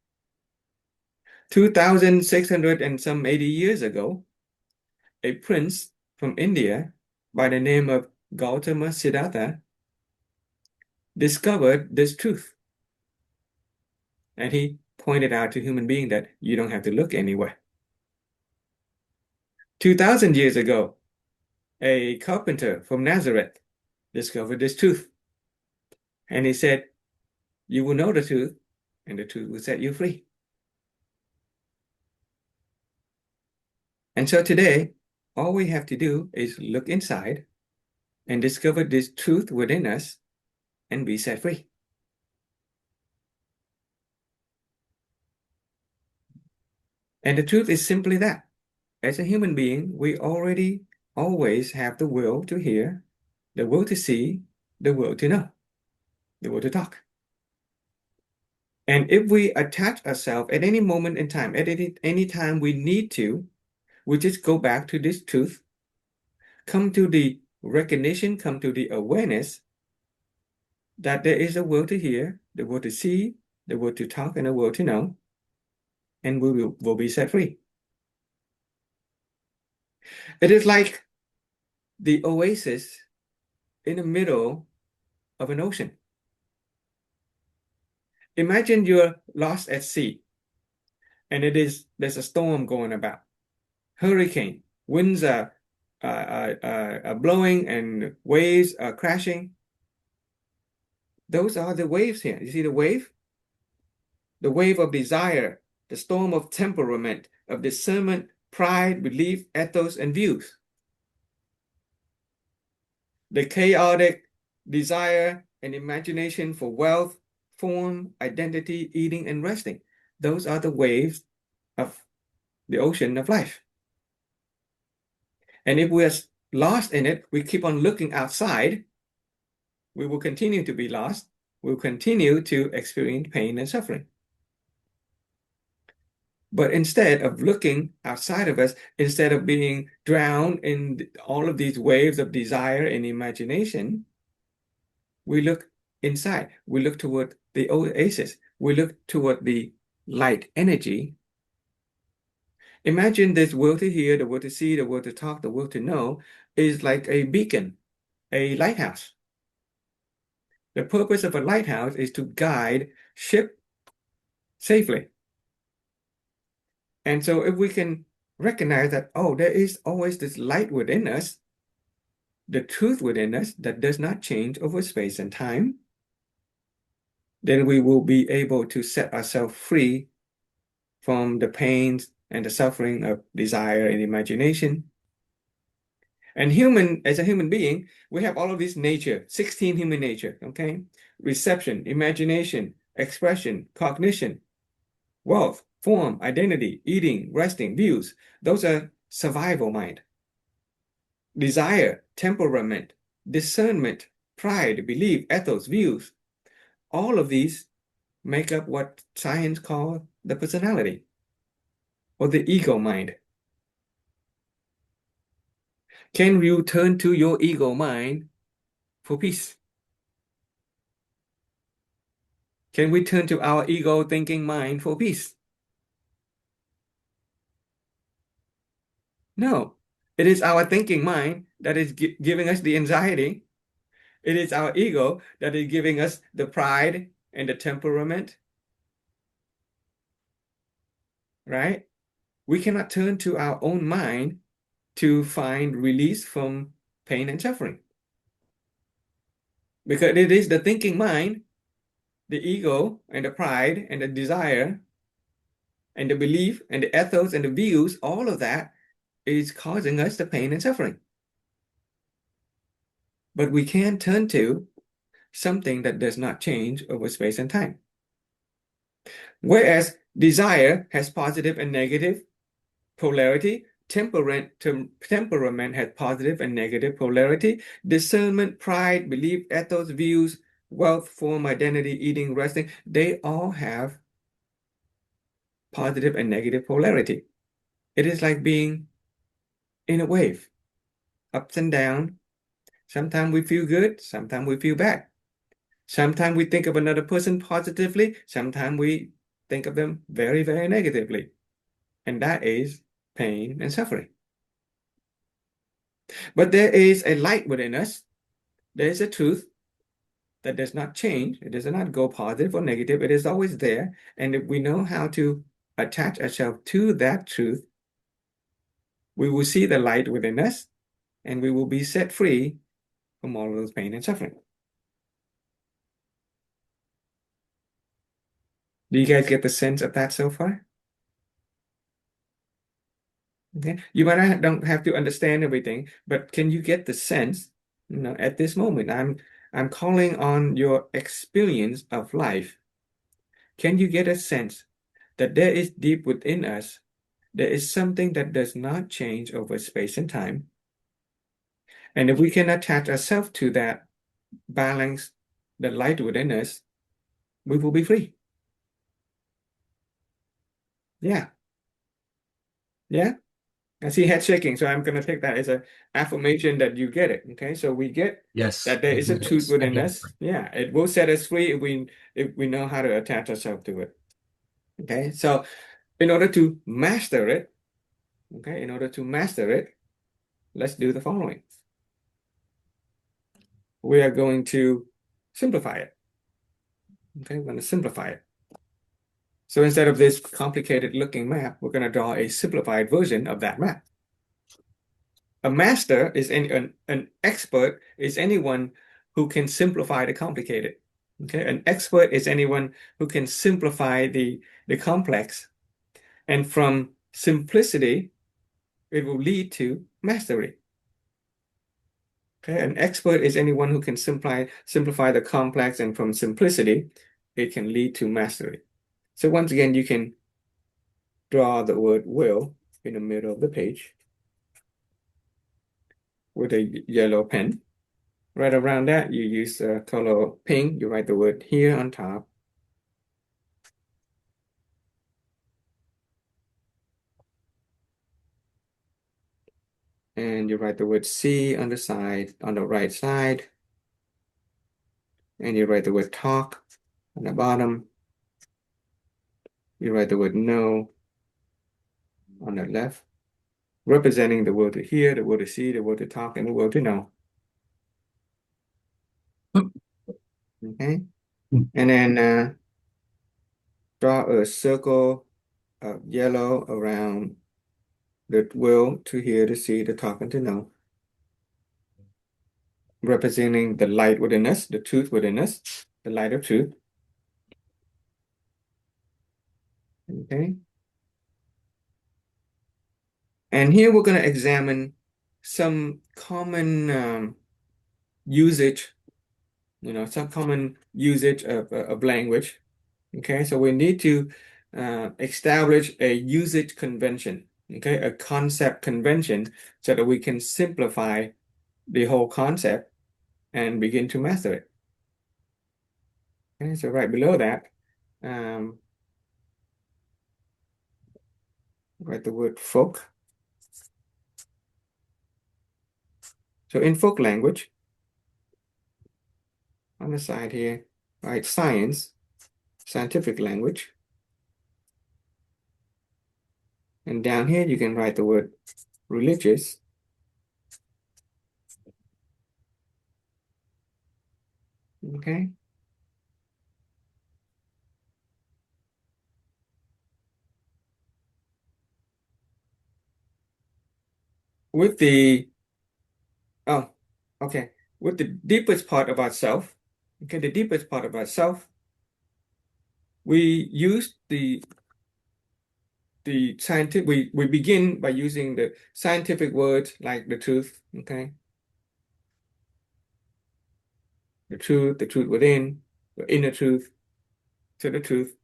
[SPEAKER 1] 2,600 and some 80 years ago, a prince from India by the name of Gautama Siddhartha discovered this truth. And he pointed out to human beings that you don't have to look anywhere. 2,000 years ago, a carpenter from Nazareth discovered this truth. And he said, "You will know the truth, and the truth will set you free." And so today, all we have to do is look inside and discover this truth within us and be set free. And the truth is simply that. As a human being, we already always have the will to hear, the will to see, the will to know, the will to talk. And if we attach ourselves at any moment in time, at any time we need to, we just go back to this truth, come to the recognition, come to the awareness that there is a will to hear, the will to see, the will to talk, and the will to know, and will be set free. It is like the oasis in the middle of an ocean. Imagine you're lost at sea, and there's a storm going about, hurricane, winds are blowing, and waves are crashing. Those are the waves here. You see the wave? The wave of desire, the storm of temperament, of discernment, pride, belief, ethos, and views. The chaotic desire and imagination for wealth, form, identity, eating, and resting. Those are the waves of the ocean of life. And if we are lost in it, we keep on looking outside, we will continue to be lost. We'll continue to experience pain and suffering. But instead of looking outside of us, instead of being drowned in all of these waves of desire and imagination, we look inside. We look toward the oasis. We look toward the light energy. Imagine this will to hear, the will to see, the will to talk, the will to know is like a beacon, a lighthouse. The purpose of a lighthouse is to guide ship safely. And so if we can recognize that, oh, there is always this light within us, the truth within us that does not change over space and time, then we will be able to set ourselves free from the pains and the suffering of desire and imagination. And as a human being, we have all of this nature, 16 human nature, okay? Reception, imagination, expression, cognition, wealth, form, identity, eating, resting, views. Those are survival mind. Desire, temperament, discernment, pride, belief, ethos, views. All of these make up what science calls the personality or the ego mind. Can you turn to your ego mind for peace? Can we turn to our ego thinking mind for peace? No. It is our thinking mind that is giving us the anxiety. It is our ego that is giving us the pride and the temperament. Right? We cannot turn to our own mind to find release from pain and suffering. Because it is the thinking mind, the ego and the pride and the desire and the belief and the ethos and the views, all of that is causing us the pain and suffering. But we can turn to something that does not change over space and time. Whereas desire has positive and negative polarity, temperament has positive and negative polarity, discernment, pride, belief, ethos, views, wealth, form, identity, eating, resting, they all have positive and negative polarity. It is like being in a wave, ups and down. Sometimes we feel good, sometimes we feel bad. Sometimes we think of another person positively, sometimes we think of them very, very negatively. And that is pain and suffering. But there is a light within us. There is a truth that does not change. It does not go positive or negative. It is always there. And if we know how to attach ourselves to that truth, we will see the light within us and we will be set free from all of those pain and suffering. Do you guys get the sense of that so far? Okay, you might not don't have to understand everything, but can you get the sense, at this moment, I'm calling on your experience of life. Can you get a sense that there is deep within us, there is something that does not change over space and time? And if we can attach ourselves to that balance, the light within us, we will be free. Yeah, yeah. I see head shaking, so I'm going to take that as an affirmation that you get it. Okay, so we get
[SPEAKER 2] Yes,
[SPEAKER 1] that there
[SPEAKER 2] I
[SPEAKER 1] is a
[SPEAKER 2] get
[SPEAKER 1] truth
[SPEAKER 2] it. I
[SPEAKER 1] within
[SPEAKER 2] get it.
[SPEAKER 1] us. Yeah, it will set us free if we know how to attach ourselves to it. Okay, so in order to master it, let's do the following. We are going to simplify it. Okay, we're going to simplify it. So instead of this complicated looking map, we're going to draw a simplified version of that map. A master is an expert is anyone who can simplify the complicated. Okay, an expert is anyone who can simplify the complex, and from simplicity, it will lead to mastery. Okay, an expert is anyone who can simplify the complex, and from simplicity, it can lead to mastery. So once again, you can draw the word will in the middle of the page with a yellow pen. Right around that, you use color pink. You write the word here on top. And you write the word see on the side, on the right side. And you write the word talk on the bottom. You write the word no on the left, representing the word to hear, the word to see, the word to talk, and the word to know. Okay. And then draw a circle of yellow around the will to hear, to see, to talk, and to know, representing the light within us, the truth within us, the light of truth. Okay. And here we're going to examine some common usage, some common usage of language. Okay, so we need to establish a usage convention, okay, a concept convention, so that we can simplify the whole concept and begin to master it. Okay, so right below that, um, write the word folk. So in folk language, on the side here, write science, scientific language. And down here, you can write the word religious. Okay. With the, oh, okay. With the deepest part about self, okay, the deepest part about self, we use the scientific, we begin by using the scientific words like the truth, okay? The truth within, the inner truth, to the truth.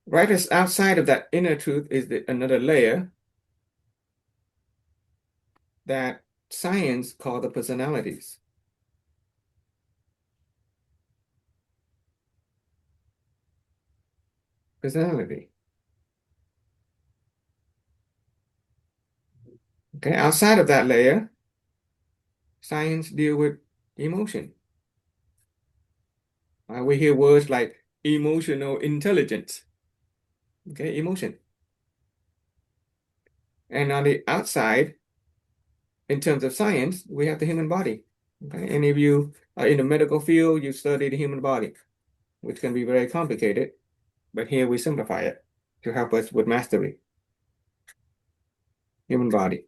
[SPEAKER 1] Right as outside of that inner truth is another layer that science call the personalities. Personality. Okay, outside of that layer, science deal with emotion. We hear words like emotional intelligence. Okay, emotion. And on the outside, in terms of science, we have the human body. Okay, any of you are in the medical field, you study the human body, which can be very complicated, but here we simplify it to help us with mastery. Human body.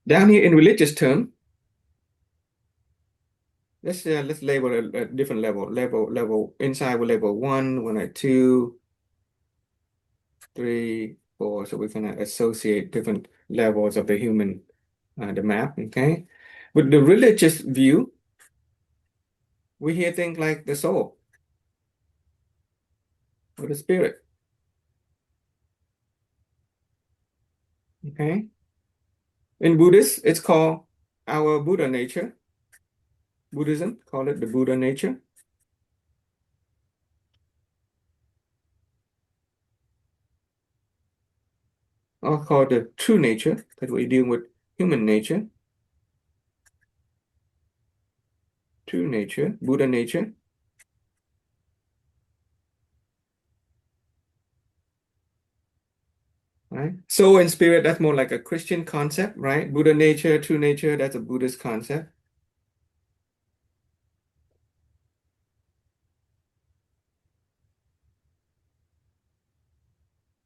[SPEAKER 1] Down here in religious term, let's label a different level. Level inside we label one at two, three, four. So we can associate different levels of the human, the map. Okay, with the religious view, we hear things like the soul or the spirit. Okay, in Buddhist, it's called our Buddha nature. Buddhism call it the Buddha nature, or called the true nature, because we're dealing with human nature, true nature, Buddha nature. Right? Soul and spirit, that's more like a Christian concept, right? Buddha nature, true nature, that's a Buddhist concept.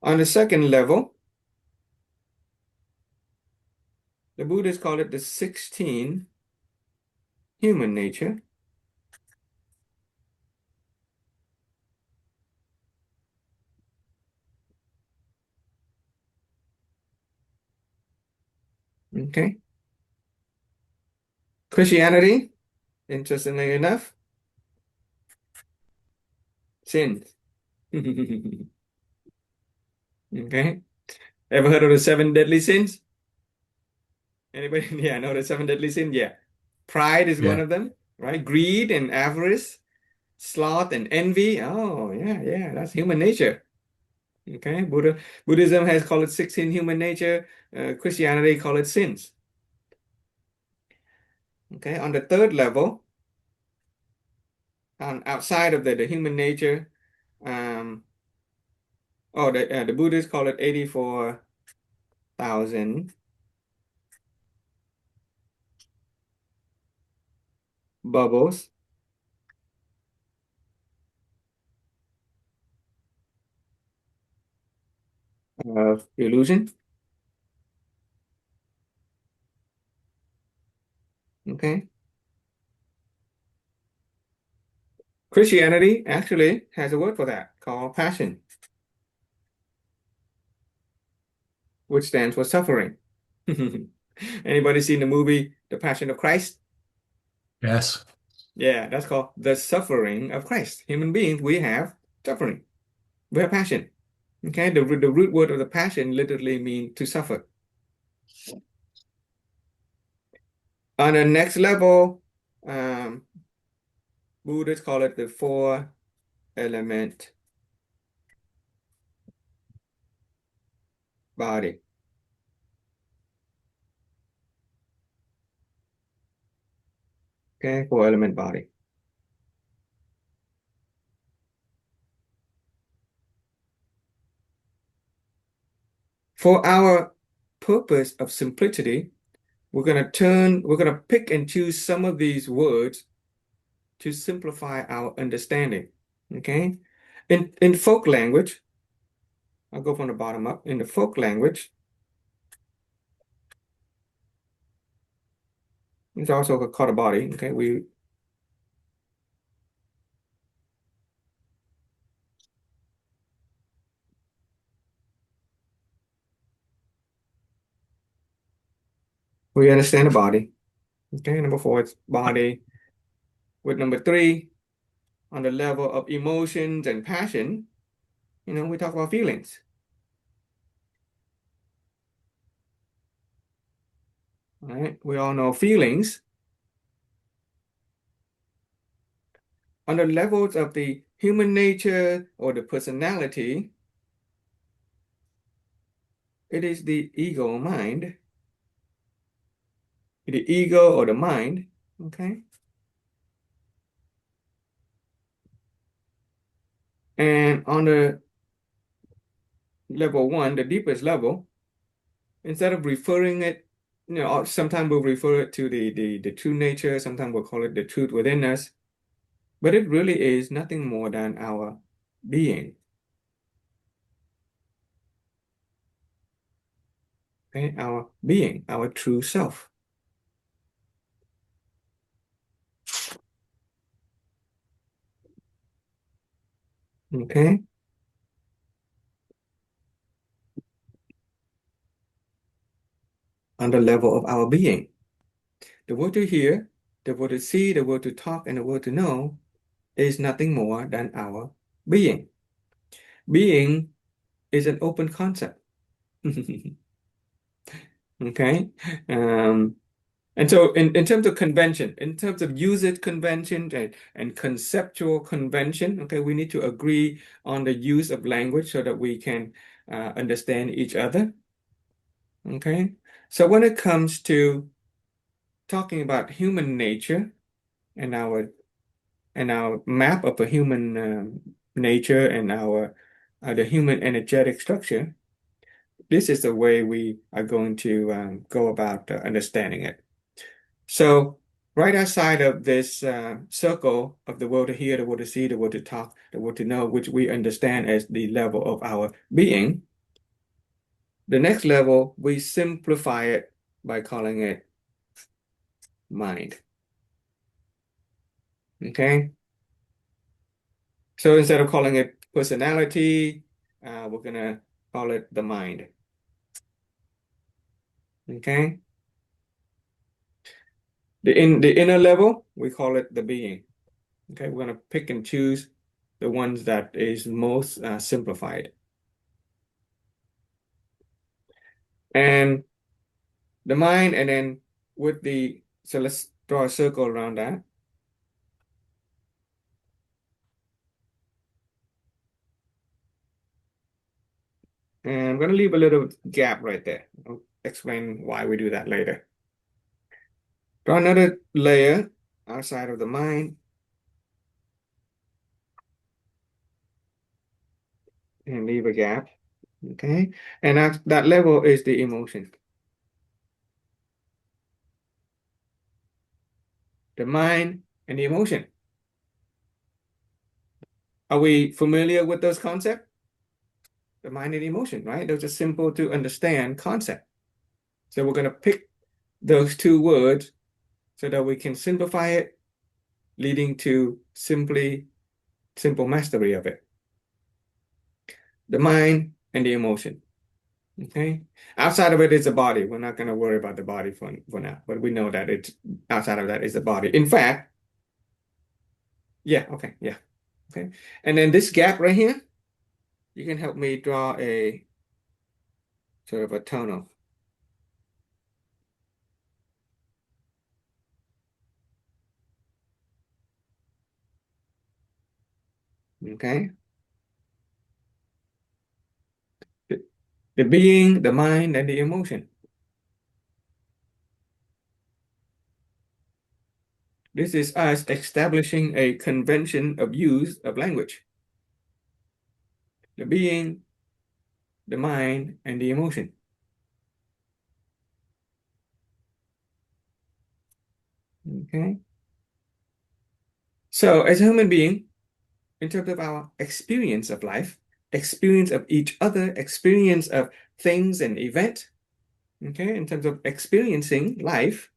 [SPEAKER 1] On the second level, the Buddhists call it the 16 human nature. Okay. Christianity, interestingly enough, sins. Okay. Ever heard of the seven deadly sins? Anybody? Yeah, know the seven deadly sins? Yeah. Pride is one
[SPEAKER 2] Yeah.
[SPEAKER 1] of them, right? Greed and avarice, sloth and envy. Oh, yeah, that's human nature. Okay. Buddhism has called it 16 human nature. Christianity call it sins. Okay. On the third level, on outside of the human nature, um, the Buddhists call it 84,000 bubbles of illusion. Okay. Christianity actually has a word for that called passion, which stands for suffering. Anybody seen the movie The Passion of Christ?
[SPEAKER 2] Yes.
[SPEAKER 1] Yeah, that's called the suffering of Christ. Human beings, we have suffering. We have passion. Okay, the root word of the passion literally means to suffer. On the next level, um, Buddhists call it the four element body. Okay, four element body. For our purpose of simplicity, we're gonna pick and choose some of these words to simplify our understanding. Okay? In folk language, I'll go from the bottom up. In the folk language, it's also called a body. Okay, we understand the body. Okay, number four, it's body. With number three, on the level of emotions and passion, we talk about feelings. All right, we all know feelings. On the levels of the human nature or the personality, it is the ego mind, the ego or the mind. Okay. And on the level one, the deepest level, instead of referring it, sometimes we'll refer it to the true nature, sometimes we'll call it the truth within us, but it really is nothing more than our being. okay? Our being, our true self. Okay? On the level of our being. The word to hear, the word to see, the word to talk, and the word to know is nothing more than our being. Being is an open concept. Okay? Um, and so in terms of convention, in terms of usage convention and conceptual convention, okay, we need to agree on the use of language so that we can understand each other. Okay? So when it comes to talking about human nature and our map of a human nature and our the human energetic structure, this is the way we are going to go about understanding it. So right outside of this circle of the world to hear, the world to see, the world to talk, the world to know, which we understand as the level of our being, the next level, we simplify it by calling it mind. Okay? So instead of calling it personality, we're going to call it the mind. Okay? The inner level, we call it the being. Okay, we're going to pick and choose the ones that is most simplified. And the mind, and then so let's draw a circle around that. And I'm going to leave a little gap right there. I'll explain why we do that later. Draw another layer outside of the mind and leave a gap. Okay, and that level is the emotion. The mind and the emotion. Are we familiar with those concepts? The mind and the emotion, right? Those are simple to understand concept. So we're going to pick those two words so that we can simplify it, leading to simple mastery of it. The mind and the emotion. Okay. Outside of it is the body. We're not going to worry about the body for now, but we know that it's outside of that is the body. In fact, yeah, okay, yeah. Okay. And then this gap right here, you can help me draw a sort of a tonal. Okay. The, the being, the mind, and the emotion. This is us establishing a convention of use of language. The being, the mind, and the emotion. Okay. So as a human being, in terms of our experience of life, experience of each other, experience of things and event, okay, in terms of experiencing life,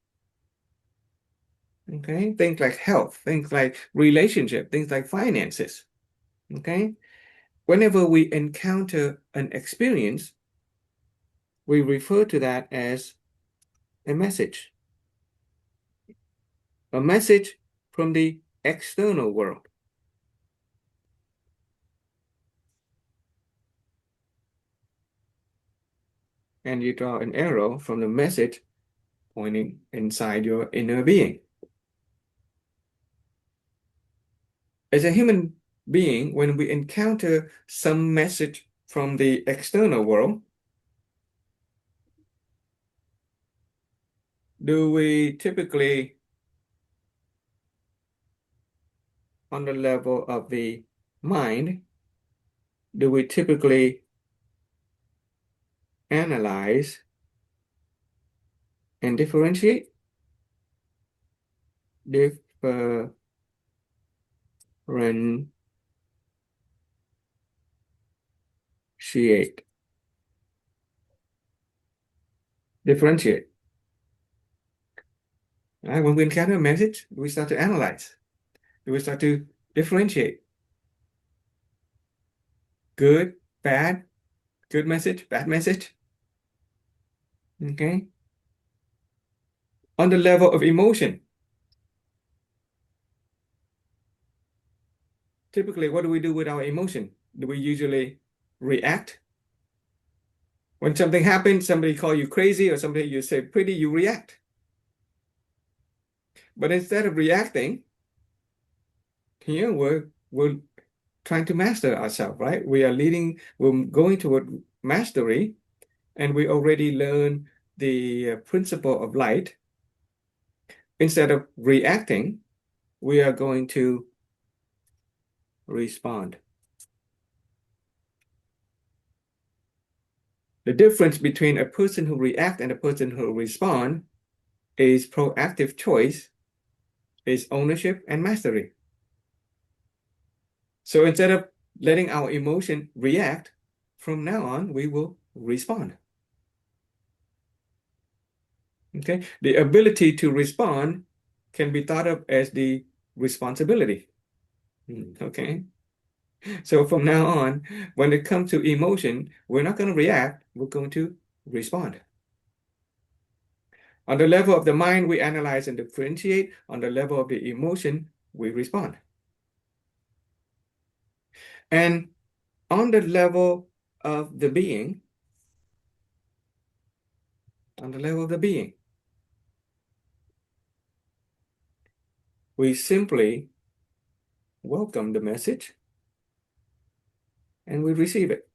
[SPEAKER 1] okay, things like health, things like relationship, things like finances, okay. Whenever we encounter an experience, we refer to that as a message from the external world. And you draw an arrow from the message pointing inside your inner being. As a human being, when we encounter some message from the external world, do we typically, on the level of the mind, do we typically analyze and differentiate? Differentiate. Differentiate. All right? When we encounter a message, we start to analyze. We start to differentiate. Good, bad, good message, bad message. Okay. On the level of emotion, typically, what do we do with our emotion? Do we usually react? When something happens, somebody call you crazy or somebody you say pretty, you react. But instead of reacting, here we're trying to master ourselves, right? We're going toward mastery, and we already learn the principle of light. Instead of reacting, we are going to respond. The difference between a person who react and a person who respond is proactive choice, is ownership and mastery. So instead of letting our emotion react, from now on, we will respond. Okay. The ability to respond can be thought of as the responsibility. Okay. So from now on, when it comes to emotion, we're not going to react, we're going to respond. On the level of the mind, we analyze and differentiate. On the level of the emotion, we respond. And on the level of the being, on the level of the being, we simply welcome the message and we receive it.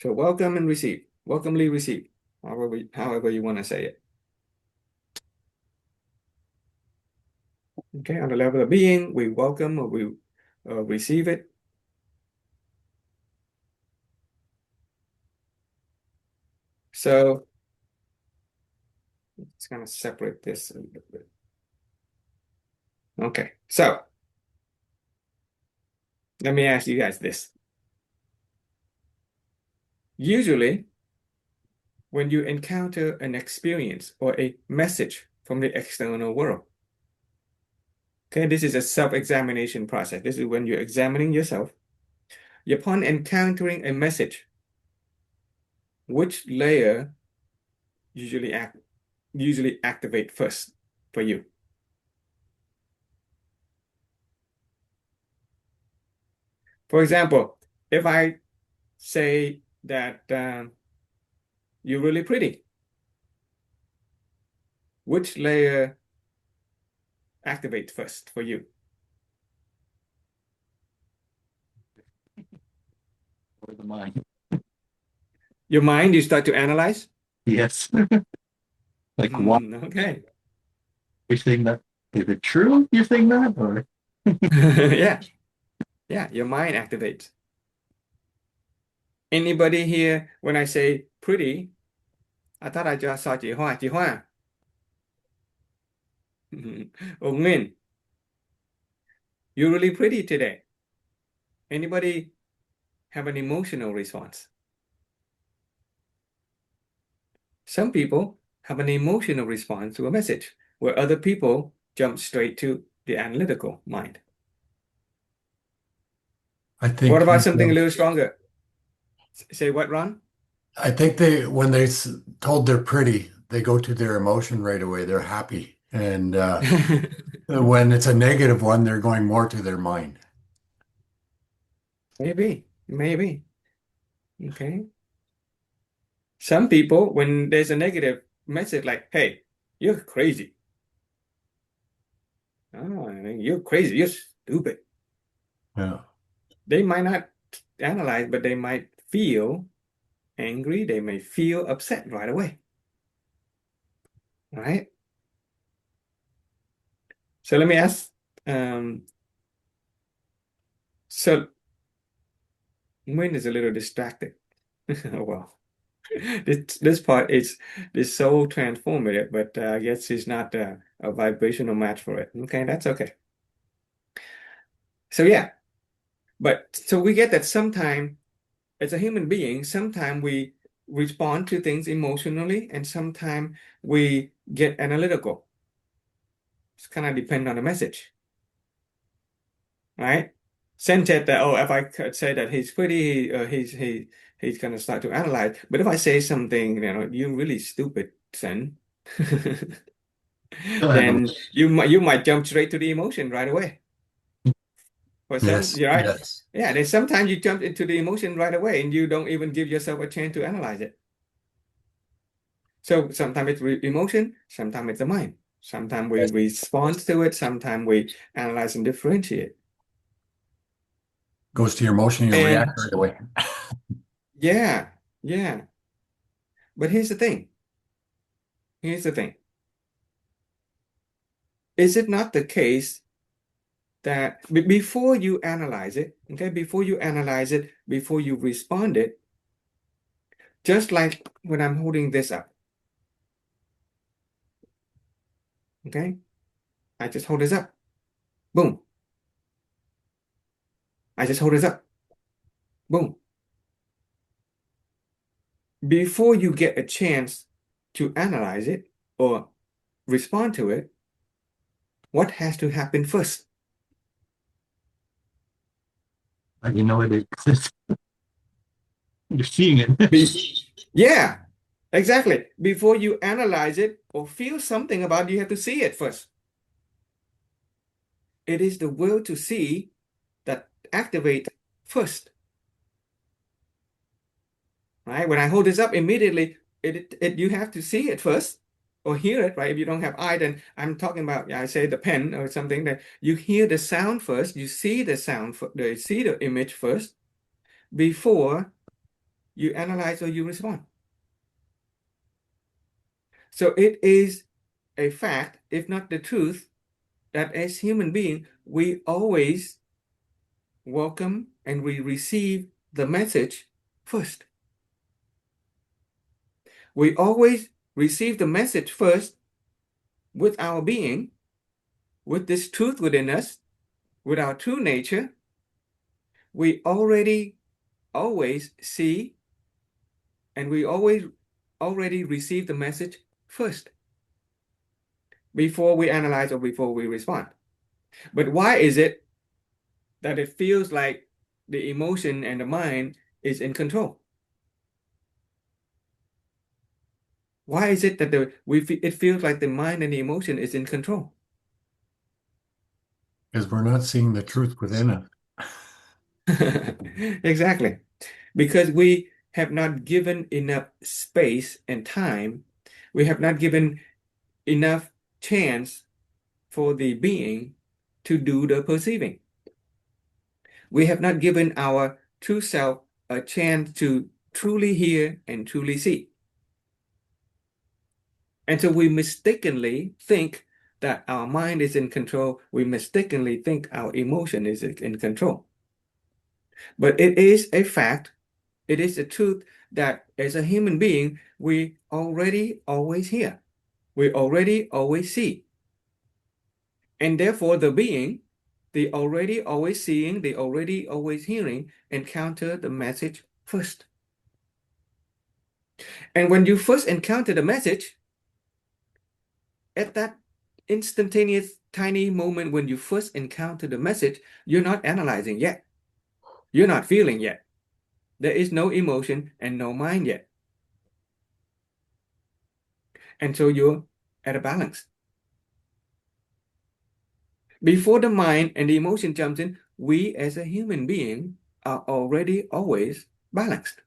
[SPEAKER 1] So welcome and receive, welcomely receive, however you want to say it. Okay, on the level of being, we welcome or we receive it. So let's kind of separate this a little bit. Okay, so let me ask you guys this. Usually, when you encounter an experience or a message from the external world, okay, this is a self-examination process. This is when you're examining yourself. Upon encountering a message, which layer usually activate first for you? For example, if I say that you're really pretty, which layer activates first for you?
[SPEAKER 4] Or the mind.
[SPEAKER 1] Your mind, you start to analyze?
[SPEAKER 4] Yes. Like what
[SPEAKER 1] Okay.
[SPEAKER 4] you're saying that is it true you're saying that or
[SPEAKER 1] Yeah. Yeah, your mind activates. Anybody here, when I say pretty, I thought I just saw chị Hoa. Oh, Min, you're really pretty today. Anybody have an emotional response? Some people have an emotional response to a message, where other people jump straight to the analytical mind.
[SPEAKER 2] I
[SPEAKER 1] What
[SPEAKER 2] think
[SPEAKER 1] about something a little stronger? Say what, Ron?
[SPEAKER 2] I think when told they're pretty, they go to their emotion right away. They're happy. And when it's a negative one, they're going more to their mind.
[SPEAKER 1] Maybe. Okay. Some people, when there's a negative message like, hey, you're crazy. Oh, you're crazy. You're stupid.
[SPEAKER 2] Yeah.
[SPEAKER 1] They might not analyze, but they might feel angry. They may feel upset right away. Right? So let me ask, so Wayne is a little distracted. Oh, well, this part is so transformative, but I guess it's not a vibrational match for it. Okay, that's okay. So yeah, but so we get that sometimes as a human being, sometimes we respond to things emotionally and sometimes we get analytical. It's kind of depend on the message, right? Sen said that, oh, if I could say that he's pretty, he's gonna start to analyze. But if I say something, you're really stupid, Sen,
[SPEAKER 4] Still have a
[SPEAKER 1] then you might jump straight to the emotion right away. For some,
[SPEAKER 2] Yes,
[SPEAKER 1] you're right.
[SPEAKER 2] yes.
[SPEAKER 1] Yeah, then sometimes you jump into the emotion right away and you don't even give yourself a chance to analyze it. So sometimes it's emotion, sometimes it's the mind. Sometimes we
[SPEAKER 2] Yes.
[SPEAKER 1] respond to it, sometimes we analyze and differentiate.
[SPEAKER 2] Goes to your emotion, you
[SPEAKER 1] And
[SPEAKER 2] react right away.
[SPEAKER 1] yeah, yeah. But here's the thing. Here's the thing. Is it not the case that before you analyze it, okay, before you analyze it, before you respond it, just like when I'm holding this up, okay, I just hold this up, boom. I just hold this up, boom. Before you get a chance to analyze it or respond to it, what has to happen first?
[SPEAKER 4] you know it exists. You're seeing it.
[SPEAKER 1] Yeah, exactly. Before you analyze it or feel something about it, you have to see it first. It is the will to see that activate first. Right? When I hold this up immediately, you have to see it first or hear it, right? If you don't have eye, then I'm talking about, I say the pen or something that you hear the sound first, you see the sound, you see the image first before you analyze or you respond. So it is a fact, if not the truth, that as human beings, we always welcome and we receive the message first. We always receive the message first with our being, with this truth within us, with our true nature. We always see and we already receive the message first before we analyze or before we respond. But why is it that it feels like the emotion and the mind is in control? Why is it that it feels like the mind and the emotion is in control?
[SPEAKER 2] Because we're not seeing the truth within us.
[SPEAKER 1] Exactly. Because we have not given enough space and time. We have not given enough chance for the being to do the perceiving. We have not given our true self a chance to truly hear and truly see. And so we mistakenly think that our mind is in control. We mistakenly think our emotion is in control. But it is a fact, it is a truth that as a human being, we already always hear. We already always see. And therefore, the being, the already always seeing, the already always hearing, encounter the message first. And when you first encounter the message, at that instantaneous tiny moment when you first encounter the message, you're not analyzing yet. You're not feeling yet. There is no emotion and no mind yet. And so you're at a balance. Before the mind and the emotion jumps in, we as a human being are already always balanced.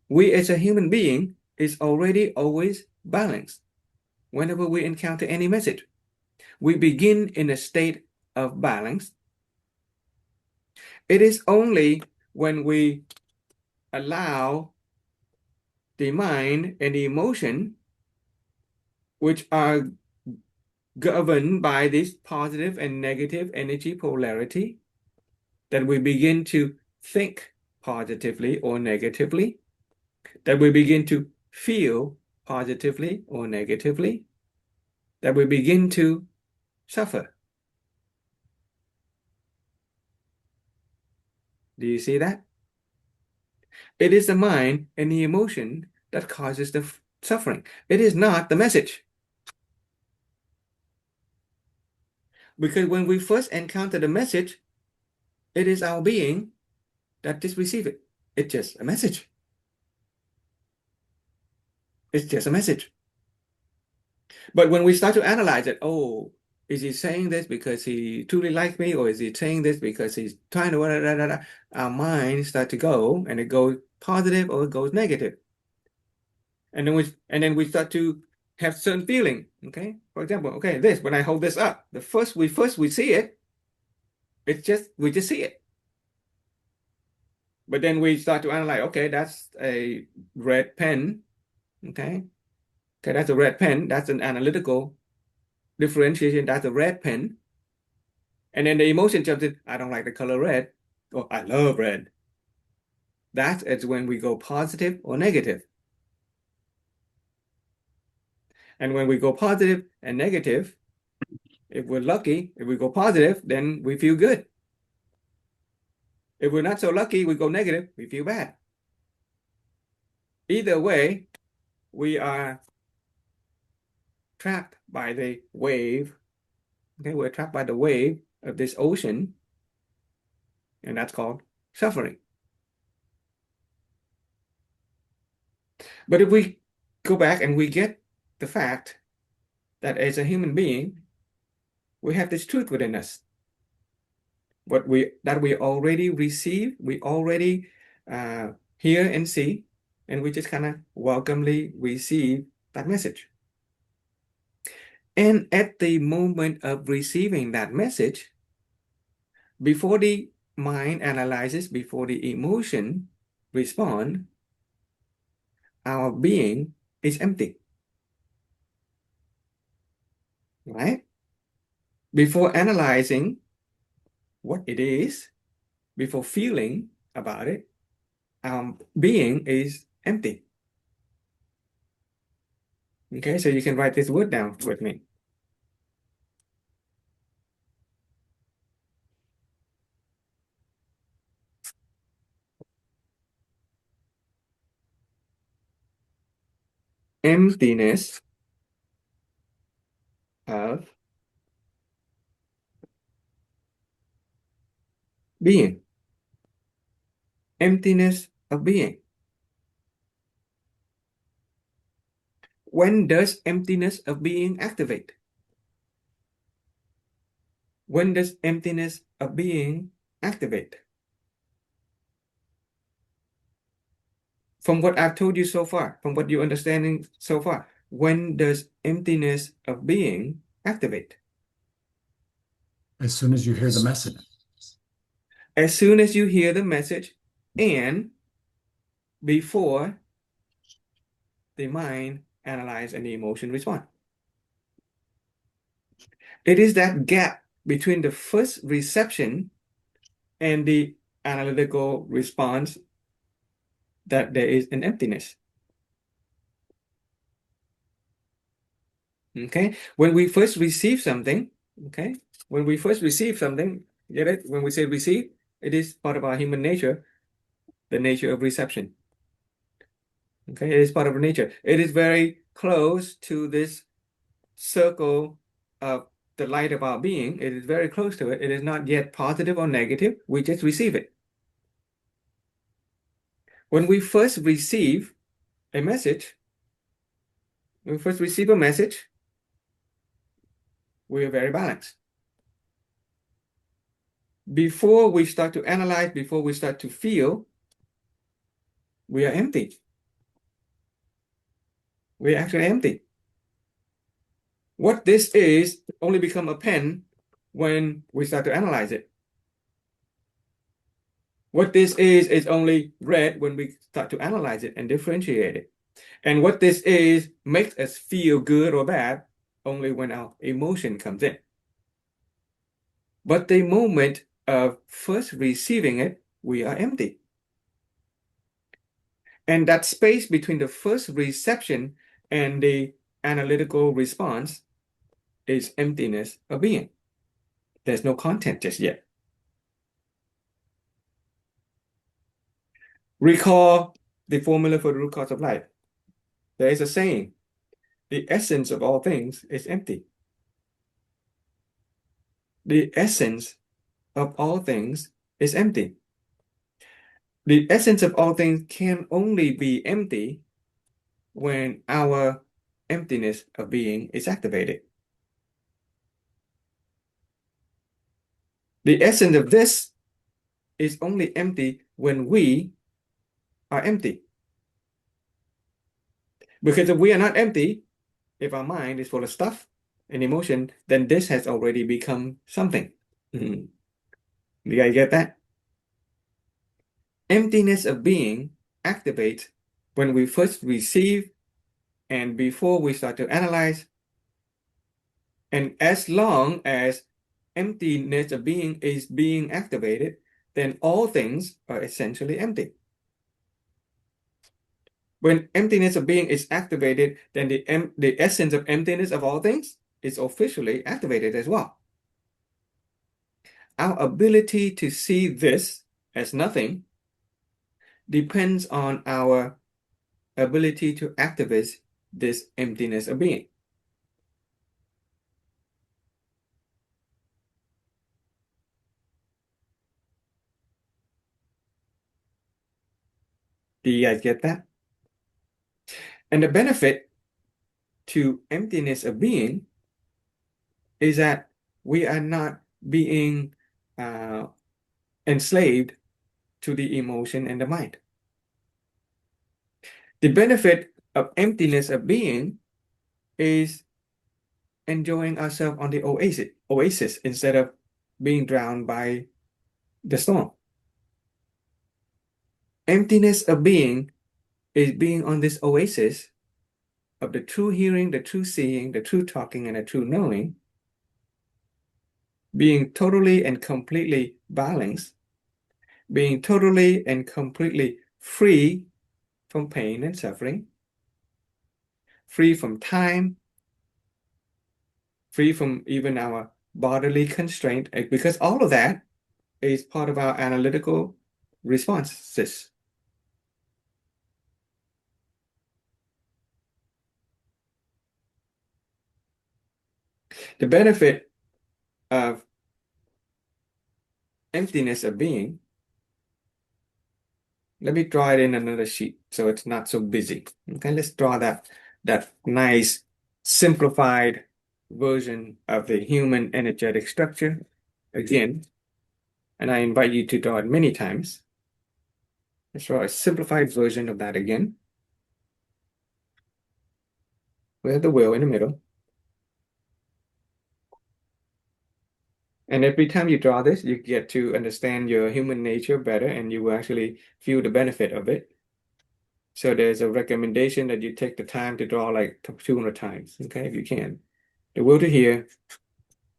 [SPEAKER 1] We as a human being is already always balanced. Whenever we encounter any message, we begin in a state of balance. It is only when we allow the mind and the emotion, which are governed by this positive and negative energy polarity, that we begin to think positively or negatively, that we begin to feel positively or negatively, that we begin to suffer. Do you see that? It is the mind and the emotion that causes the suffering. It is not the message. Because when we first encounter the message, it is our being that just receive it. It's just a message. It's just a message. But when we start to analyze it, oh, is he saying this because he truly likes me, or is he saying this because he's trying to, our minds start to go, and it goes positive or it goes negative. And then we start to have certain feeling. Okay. For example, okay, this, when I hold this up, we see it, we just see it. But then we start to analyze, okay, that's a red pen. Okay. Okay, that's a red pen. That's an analytical differentiation. That's a red pen. And then the emotion jumps in, I don't like the color red, or I love red. That is when we go positive or negative. And when we go positive and negative, if we're lucky, if we go positive, then we feel good. If we're not so lucky, we go negative, we feel bad. Either way, we are trapped by the wave. Okay, we're trapped by the wave of this ocean, and that's called suffering. But if we go back and we get the fact that as a human being, we have this truth within us. What we already receive, we already hear and see, and we just kind of welcomely receive that message. And at the moment of receiving that message, before the mind analyzes, before the emotion respond, our being is empty. Right? Before analyzing what it is, before feeling about it, our being is empty. Okay, so you can write this word down with me. Emptiness of being. Emptiness of being. When does emptiness of being activate? When does emptiness of being activate? From what I've told you so far, from what you're understanding so far, when does emptiness of being activate?
[SPEAKER 2] As soon as you hear the message.
[SPEAKER 1] As soon as you hear the message, and before the mind analyze and the emotion respond. It is that gap between the first reception and the analytical response that there is an emptiness. Okay, when we first receive something, okay, when we first receive something, get it? When we say receive, it is part of our human nature, the nature of reception. Okay, it is part of our nature. It is very close to this circle of the light of our being. It is very close to it. It is not yet positive or negative. We just receive it. When we first receive a message, we are very balanced. Before we start to analyze, before we start to feel, we are empty. We're actually empty. What this is only become a pen when we start to analyze it. What this is only red when we start to analyze it and differentiate it. And what this is makes us feel good or bad only when our emotion comes in. But the moment of first receiving it, we are empty. And that space between the first reception and the analytical response is emptiness of being. There's no content just yet. Recall the formula for the root cause of life. There is a saying, the essence of all things is empty. The essence of all things is empty. The essence of all things can only be empty when our emptiness of being is activated. The essence of this is only empty when we are empty. Because if we are not empty, if our mind is full of stuff and emotion, then this has already become something. You guys get that? Emptiness of being activates when we first receive and before we start to analyze. And as long as emptiness of being is being activated, then all things are essentially empty. When emptiness of being is activated, then the essence of emptiness of all things is officially activated as well. Our ability to see this as nothing depends on our ability to activate this emptiness of being. Do you guys get that? And the benefit to emptiness of being is that we are not being enslaved to the emotion and the mind. The benefit of emptiness of being is enjoying ourselves on the oasis instead of being drowned by the storm. Emptiness of being is being on this oasis of the true hearing, the true seeing, the true talking, and the true knowing, being totally and completely balanced, being totally and completely free from pain and suffering, free from time, free from even our bodily constraint, because all of that is part of our analytical responses. The benefit of emptiness of being, let me draw it in another sheet so it's not so busy. Okay, let's draw that nice simplified version of the human energetic structure again. And I invite you to draw it many times. Let's draw a simplified version of that again. We have the will in the middle. And every time you draw this, you get to understand your human nature better and you will actually feel the benefit of it. So there's a recommendation that you take the time to draw like 200 times, okay, if you can. The will to hear,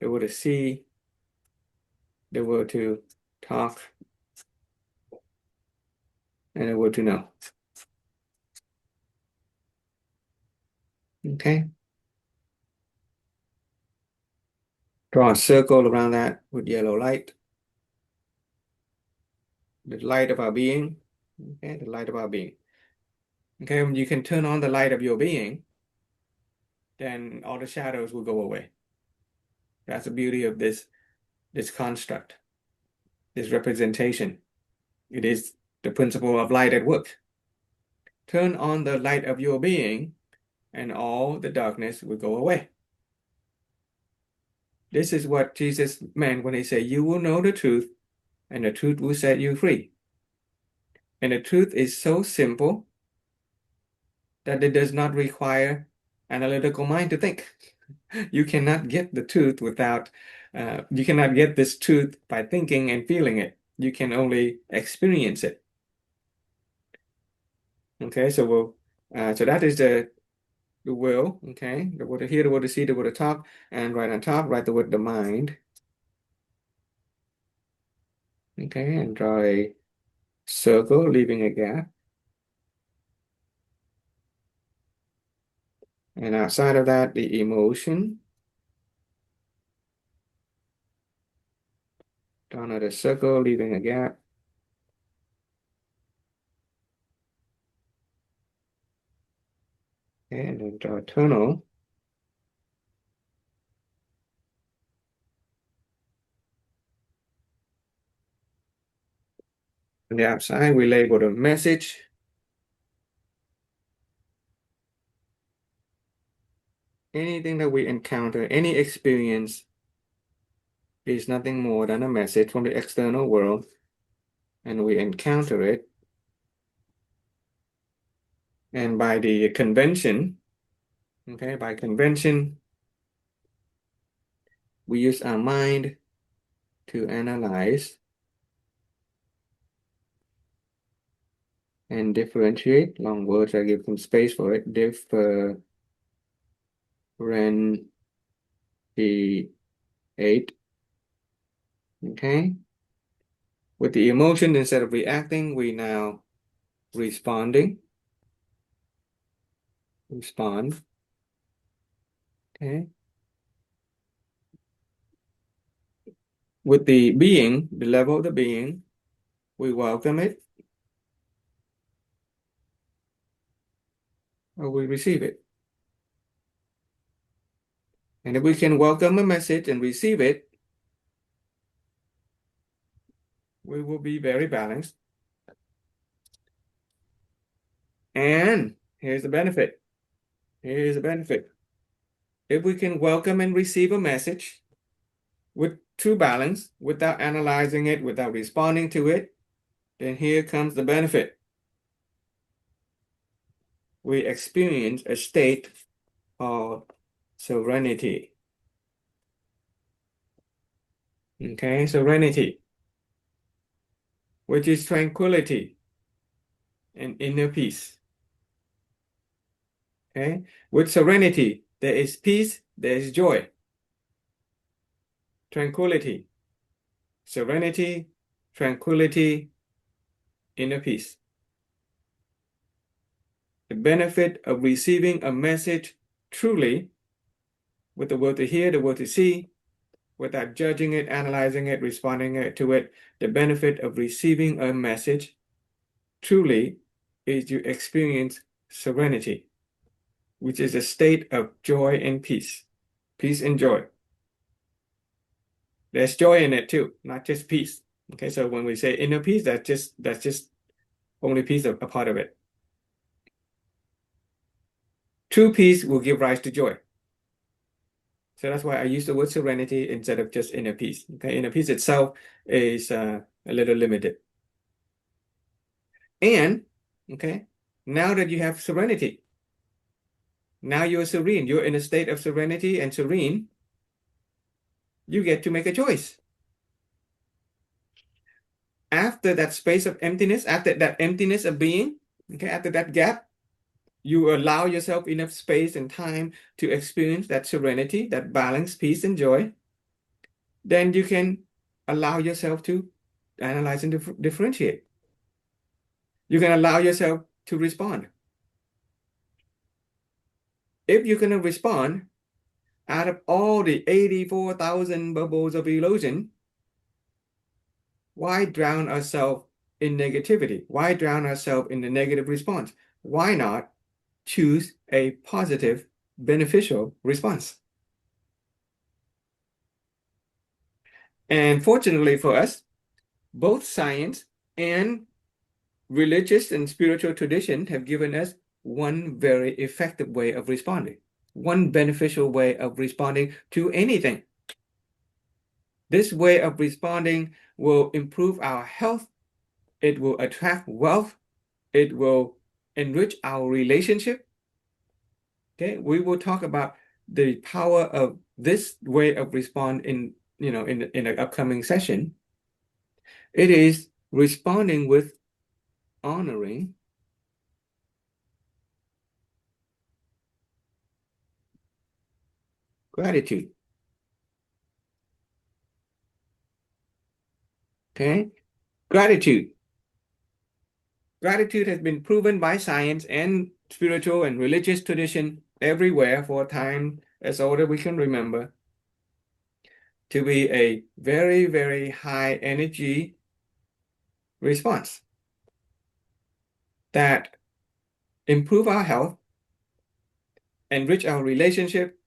[SPEAKER 1] the will to see, the will to talk, and the will to know. Okay? Draw a circle around that with yellow light. The light of our being. Okay, the light of our being. Okay, when you can turn on the light of your being, then all the shadows will go away. That's the beauty of this construct, this representation. It is the principle of light at work. Turn on the light of your being, and all the darkness will go away. This is what Jesus meant when he said, you will know the truth, and the truth will set you free. And the truth is so simple that it does not require analytical mind to think. You cannot get the truth without, you cannot get this truth by thinking and feeling it. You can only experience it. Okay, so so that is the will, okay? The word to hear, the word to see, the word to talk, and right on top, write the word the mind. Okay, and draw a circle, leaving a gap. And outside of that, the emotion. Draw another circle, leaving a gap. Okay, and then draw a tunnel. On the outside, we label the message. Anything that we encounter, any experience is nothing more than a message from the external world, and we encounter it. And by the convention, okay, by convention, we use our mind to analyze and differentiate. Long words, I give some space for it. Differentiate. Okay. With the emotion, instead of reacting, we now respond. Okay. With the being, the level of the being, we welcome it or we receive it. And if we can welcome a message and receive it, we will be very balanced. And here's the benefit. Here's the benefit. If we can welcome and receive a message with true balance, without analyzing it, without responding to it, then here comes the benefit. We experience a state of serenity. Okay, serenity, which is tranquility and inner peace. Okay, with serenity, there is peace, there is joy. Tranquility, serenity, tranquility, inner peace. The benefit of receiving a message truly, with the will to hear, the will to see, without judging it, analyzing it, responding to it. The benefit of receiving a message truly is you experience serenity, which is a state of joy and peace. Peace and joy. There's joy in it too, not just peace. Okay, so when we say inner peace, that's just only peace, a part of it. True peace will give rise to joy. So that's why I use the word serenity instead of just inner peace. Okay, inner peace itself is a little limited. And okay, now that you have serenity, now you're serene, you're in a state of serenity and serene, you get to make a choice. After that space of emptiness, after that emptiness of being, okay, after that gap, you allow yourself enough space and time to experience that serenity, that balance, peace, and joy. Then you can allow yourself to analyze and differentiate. You can allow yourself to respond. If you're going to respond, out of all the 84,000 bubbles of illusion, why drown ourselves in negativity? Why drown ourselves in the negative response? Why not choose a positive, beneficial response? And fortunately for us, both science and religious and spiritual tradition have given us one very effective way of responding, one beneficial way of responding to anything. This way of responding will improve our health. It will attract wealth. It will enrich our relationship. Okay, we will talk about the power of this way of respond in an upcoming session. It is responding with honoring, gratitude. Okay, gratitude. Gratitude has been proven by science and spiritual and religious tradition everywhere for a time as old as we can remember to be a very, very high energy response that improve our health, enrich our relationship,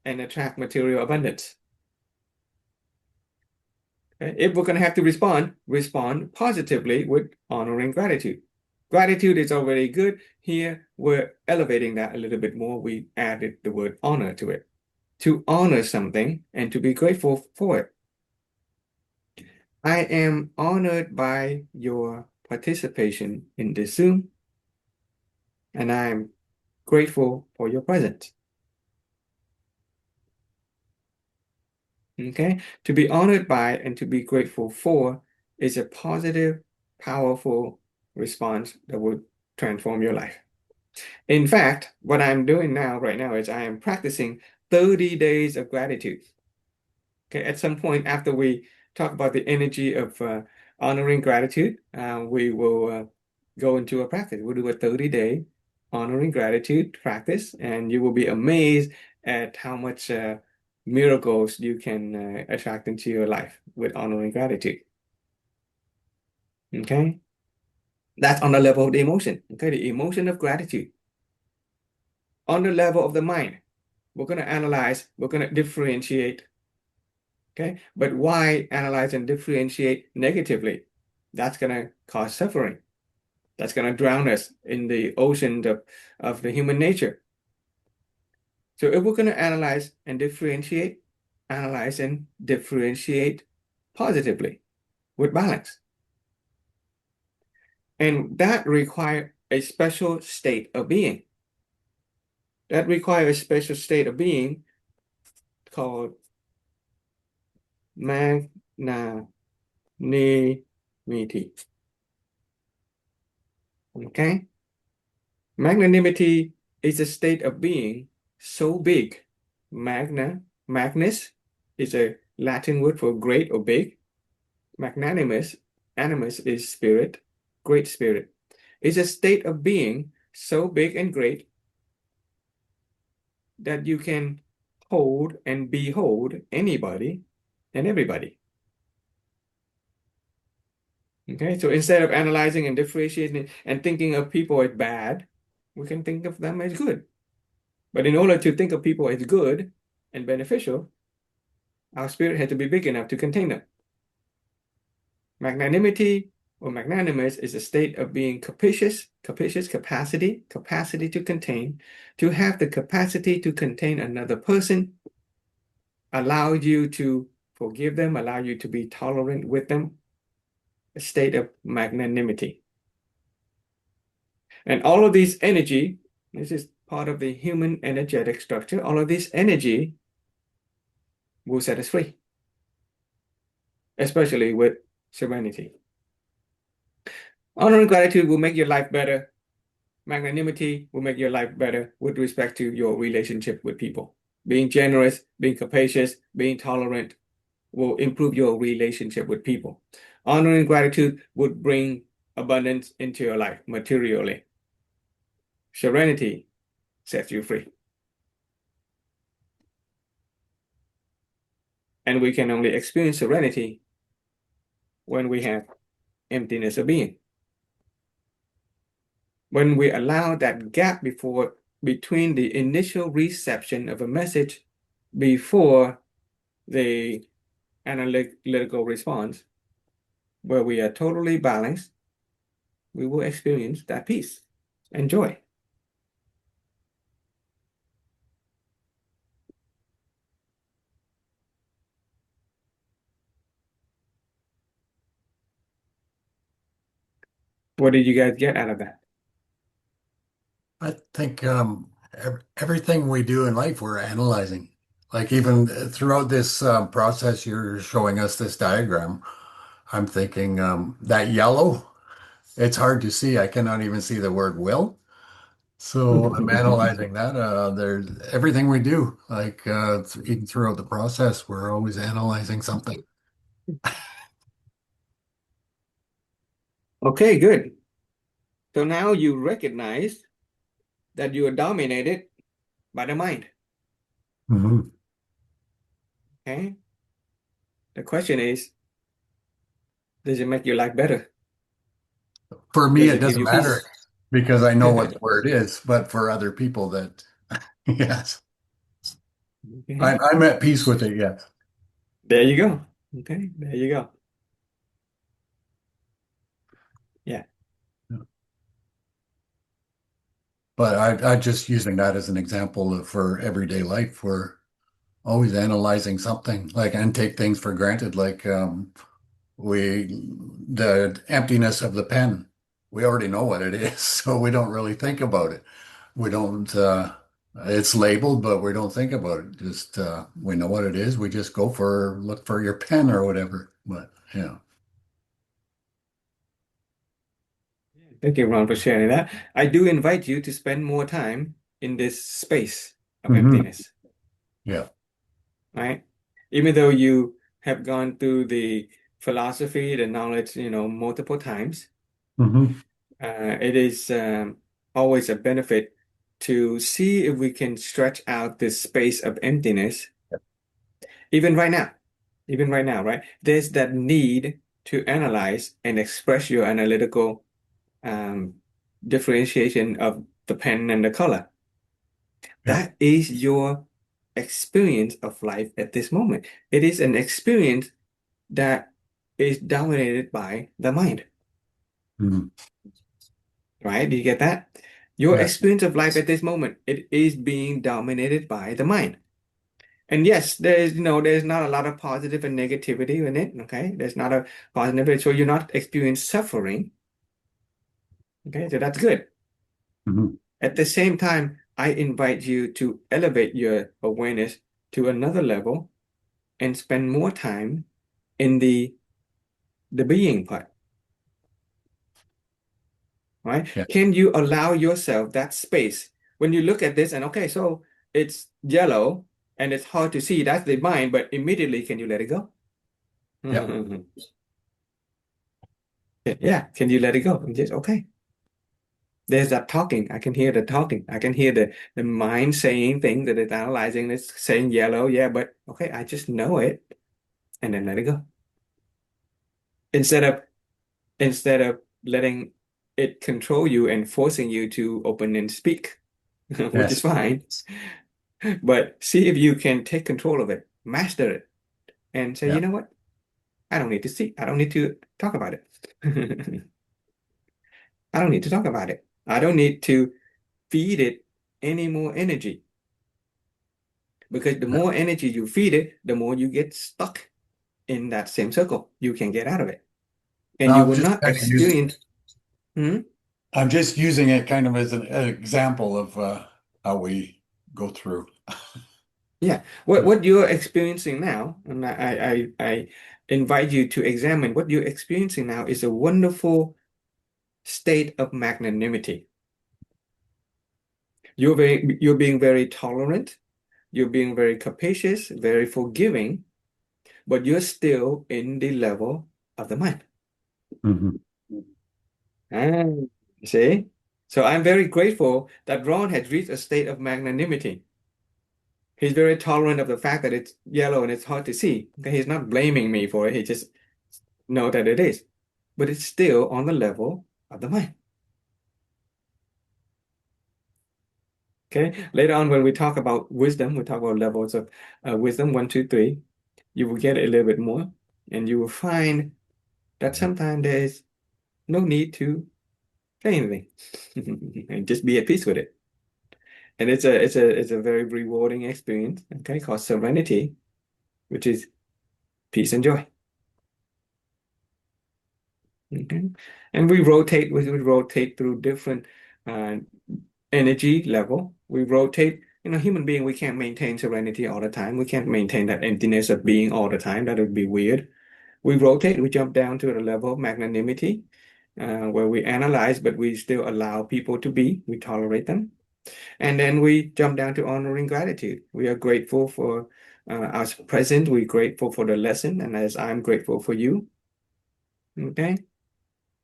[SPEAKER 1] and attract material abundance. Okay? If we're going to have to respond positively with honoring gratitude. Gratitude is already good. Here, we're elevating that a little bit more. We added the word honor to it. To honor something and to be grateful for it. I am honored by your participation in this Zoom, and I'm grateful for your presence. Okay? To be honored by and to be grateful for is a positive, powerful response that would transform your life. In fact, what I'm doing now, right now, is I am practicing 30 days of gratitude. Okay, at some point after we talk about the energy of honoring gratitude, we will go into a practice. We'll do a 30-day honoring gratitude practice, and you will be amazed at how much miracles you can attract into your life with honoring gratitude. Okay, that's on the level of the emotion. Okay, the emotion of gratitude. On the level of the mind, we're going to analyze, we're going to differentiate. Okay, but why analyze and differentiate negatively? That's going to cause suffering. That's going to drown us in the ocean of the human nature. So if we're going to analyze and differentiate positively with balance. And that requires a special state of being. That requires a special state of being called magnanimity. Okay? Magnanimity is a state of being so big. Magnus is a Latin word for great or big. Magnanimous, animus is spirit, great spirit. It's a state of being so big and great that you can hold and behold anybody and everybody. Okay, so instead of analyzing and differentiating and thinking of people as bad, we can think of them as good. But in order to think of people as good and beneficial, our spirit had to be big enough to contain them. Magnanimity or magnanimous is a state of being capacious capacity to contain, to have the capacity to contain another person, allow you to forgive them, allow you to be tolerant with them, a state of magnanimity. And all of these energy, this is part of the human energetic structure, all of this energy will set us free, especially with serenity. Honoring gratitude will make your life better. Magnanimity will make your life better with respect to your relationship with people. Being generous, being capacious, being tolerant will improve your relationship with people. Honoring gratitude would bring abundance into your life materially. Serenity sets you free. And we can only experience serenity when we have emptiness of being. When we allow that gap between the initial reception of a message before the analytical response, where we are totally balanced, we will experience that peace and joy. What did you guys get out of that?
[SPEAKER 2] I think everything we do in life, we're analyzing. Like even throughout this process, you're showing us this diagram. I'm thinking that yellow, it's hard to see. I cannot even see the word will. So I'm analyzing that. There's everything we do, like even throughout the process, we're always analyzing something.
[SPEAKER 1] Okay, good. So now you recognize that you are dominated by the mind.
[SPEAKER 2] Mhm.
[SPEAKER 1] Okay? The question is, does it make your life better?
[SPEAKER 2] For me,
[SPEAKER 1] Does
[SPEAKER 2] it
[SPEAKER 1] it give
[SPEAKER 2] doesn't
[SPEAKER 1] you
[SPEAKER 2] matter
[SPEAKER 1] peace?
[SPEAKER 2] because I know what the word is, but for other people that Yes.
[SPEAKER 1] Okay.
[SPEAKER 2] I'm at peace with it, yes.
[SPEAKER 1] There you go. Okay, there you go. Yeah.
[SPEAKER 2] But I just using that as an example for everyday life. We're always analyzing something like and take things for granted, like we the emptiness of the pen. We already know what it is, so we don't really think about it. We don't it's labeled, but we don't think about it. Just we know what it is. We just go for look for your pen or whatever. But yeah.
[SPEAKER 1] Thank you, Ron, for sharing that. I do invite you to spend more time in this space of
[SPEAKER 2] Hmm.
[SPEAKER 1] emptiness,
[SPEAKER 2] Yeah.
[SPEAKER 1] right? Even though you have gone through the philosophy, the knowledge, multiple times,
[SPEAKER 2] Hmm.
[SPEAKER 1] it is always a benefit to see if we can stretch out this space of emptiness, even right now. Even right now, right? There's that need to analyze and express your analytical um, differentiation of the pen and the color.
[SPEAKER 2] Yeah.
[SPEAKER 1] That is your experience of life at this moment. It is an experience that is dominated by the mind,
[SPEAKER 2] Hmm.
[SPEAKER 1] right? Do you get that? Your
[SPEAKER 2] Yes.
[SPEAKER 1] experience of life at this moment, it is being dominated by the mind. And yes, there's not a lot of positive and negativity in it, okay? There's not a positive, so you're not experiencing suffering, okay? So that's good.
[SPEAKER 2] Hmm.
[SPEAKER 1] At the same time, I invite you to elevate your awareness to another level and spend more time in the being part, right?
[SPEAKER 2] Yeah.
[SPEAKER 1] Can you allow yourself that space when you look at this and okay, so it's yellow and it's hard to see, that's the mind, but immediately can you let it go?
[SPEAKER 2] Yeah.
[SPEAKER 1] Yeah, can you let it go? And just okay. There's that talking. I can hear the talking. I can hear the mind saying things that it's analyzing. It's saying yellow, yeah, but okay, I just know it and then let it go. Instead of instead of letting it control you and forcing you to open and speak, which is
[SPEAKER 2] Yes.
[SPEAKER 1] fine. But see if you can take control of it, master it, and say, you
[SPEAKER 2] Yeah.
[SPEAKER 1] know what? I don't need to see. I don't need to talk about it. I don't need to talk about it. I don't need to feed it any more energy because the
[SPEAKER 2] Yeah.
[SPEAKER 1] more energy you feed it, the more you get stuck in that same circle. You can get out of it, and
[SPEAKER 2] No,
[SPEAKER 1] you
[SPEAKER 2] I'm
[SPEAKER 1] will
[SPEAKER 2] just
[SPEAKER 1] not
[SPEAKER 2] kind of using
[SPEAKER 1] experience. Hmm?
[SPEAKER 2] I'm just using it kind of as an example of how we go through.
[SPEAKER 1] Yeah, what you're experiencing now, and I invite you to examine what you're experiencing now is a wonderful state of magnanimity. You're being very tolerant, you're being very capacious, very forgiving, but you're still in the level of the mind.
[SPEAKER 2] Hmm.
[SPEAKER 1] Ah, see? So I'm very grateful that Ron has reached a state of magnanimity. He's very tolerant of the fact that it's yellow and it's hard to see. Okay, he's not blaming me for it. He just know that it is. But it's still on the level of the mind. Okay. Later on, when we talk about wisdom, we talk about levels of wisdom, one, two, three. You will get a little bit more, and you will find that sometimes there's no need to say anything, and just be at peace with it. And it's a very rewarding experience. Okay, called serenity, which is peace and joy. Okay. And we rotate through different uh, energy level. We rotate, human being, we can't maintain serenity all the time. We can't maintain that emptiness of being all the time. That would be weird. We rotate, we jump down to the level of magnanimity, where we analyze, but we still allow people to be. We tolerate them. And then we jump down to honoring gratitude. We are grateful for our present. We're grateful for the lesson. And as I'm grateful for you. Okay.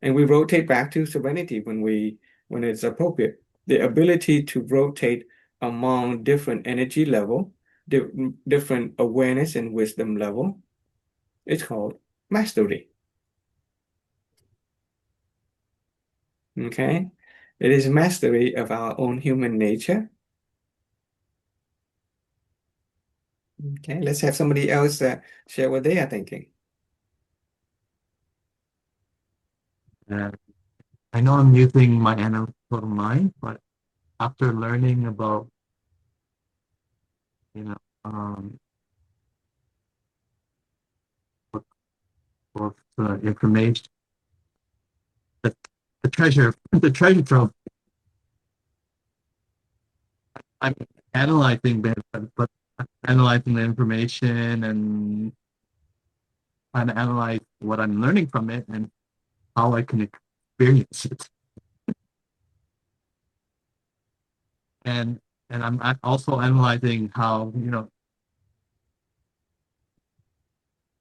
[SPEAKER 1] And we rotate back to serenity when it's appropriate. The ability to rotate among different energy level, di different awareness and wisdom level is called mastery. Okay? It is mastery of our own human nature Okay, let's have somebody else share what they are thinking.
[SPEAKER 4] And I know I'm using my analytical mind, but after learning about, you know, what, what information, the, the treasure trove, I'm analyzing that, but analyzing the information and trying to analyze what I'm learning from it and how I can experience it. And I'm also analyzing how,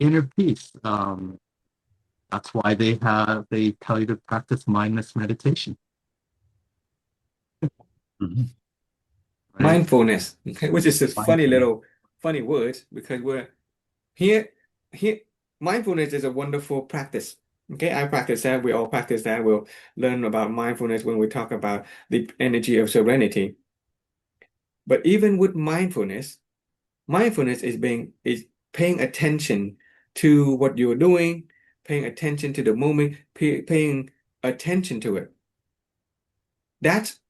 [SPEAKER 4] inner peace. That's why they tell you to practice mindless meditation,
[SPEAKER 2] Mhm.
[SPEAKER 4] right?
[SPEAKER 1] Mindfulness, okay, which is a
[SPEAKER 4] Mindfulness.
[SPEAKER 1] funny words because we're here, here, mindfulness is a wonderful practice. Okay, I practice that. We all practice that. We'll learn about mindfulness when we talk about the energy of serenity. But even with mindfulness, mindfulness is paying attention to what you're doing, paying attention to the moment, paying attention to it. That's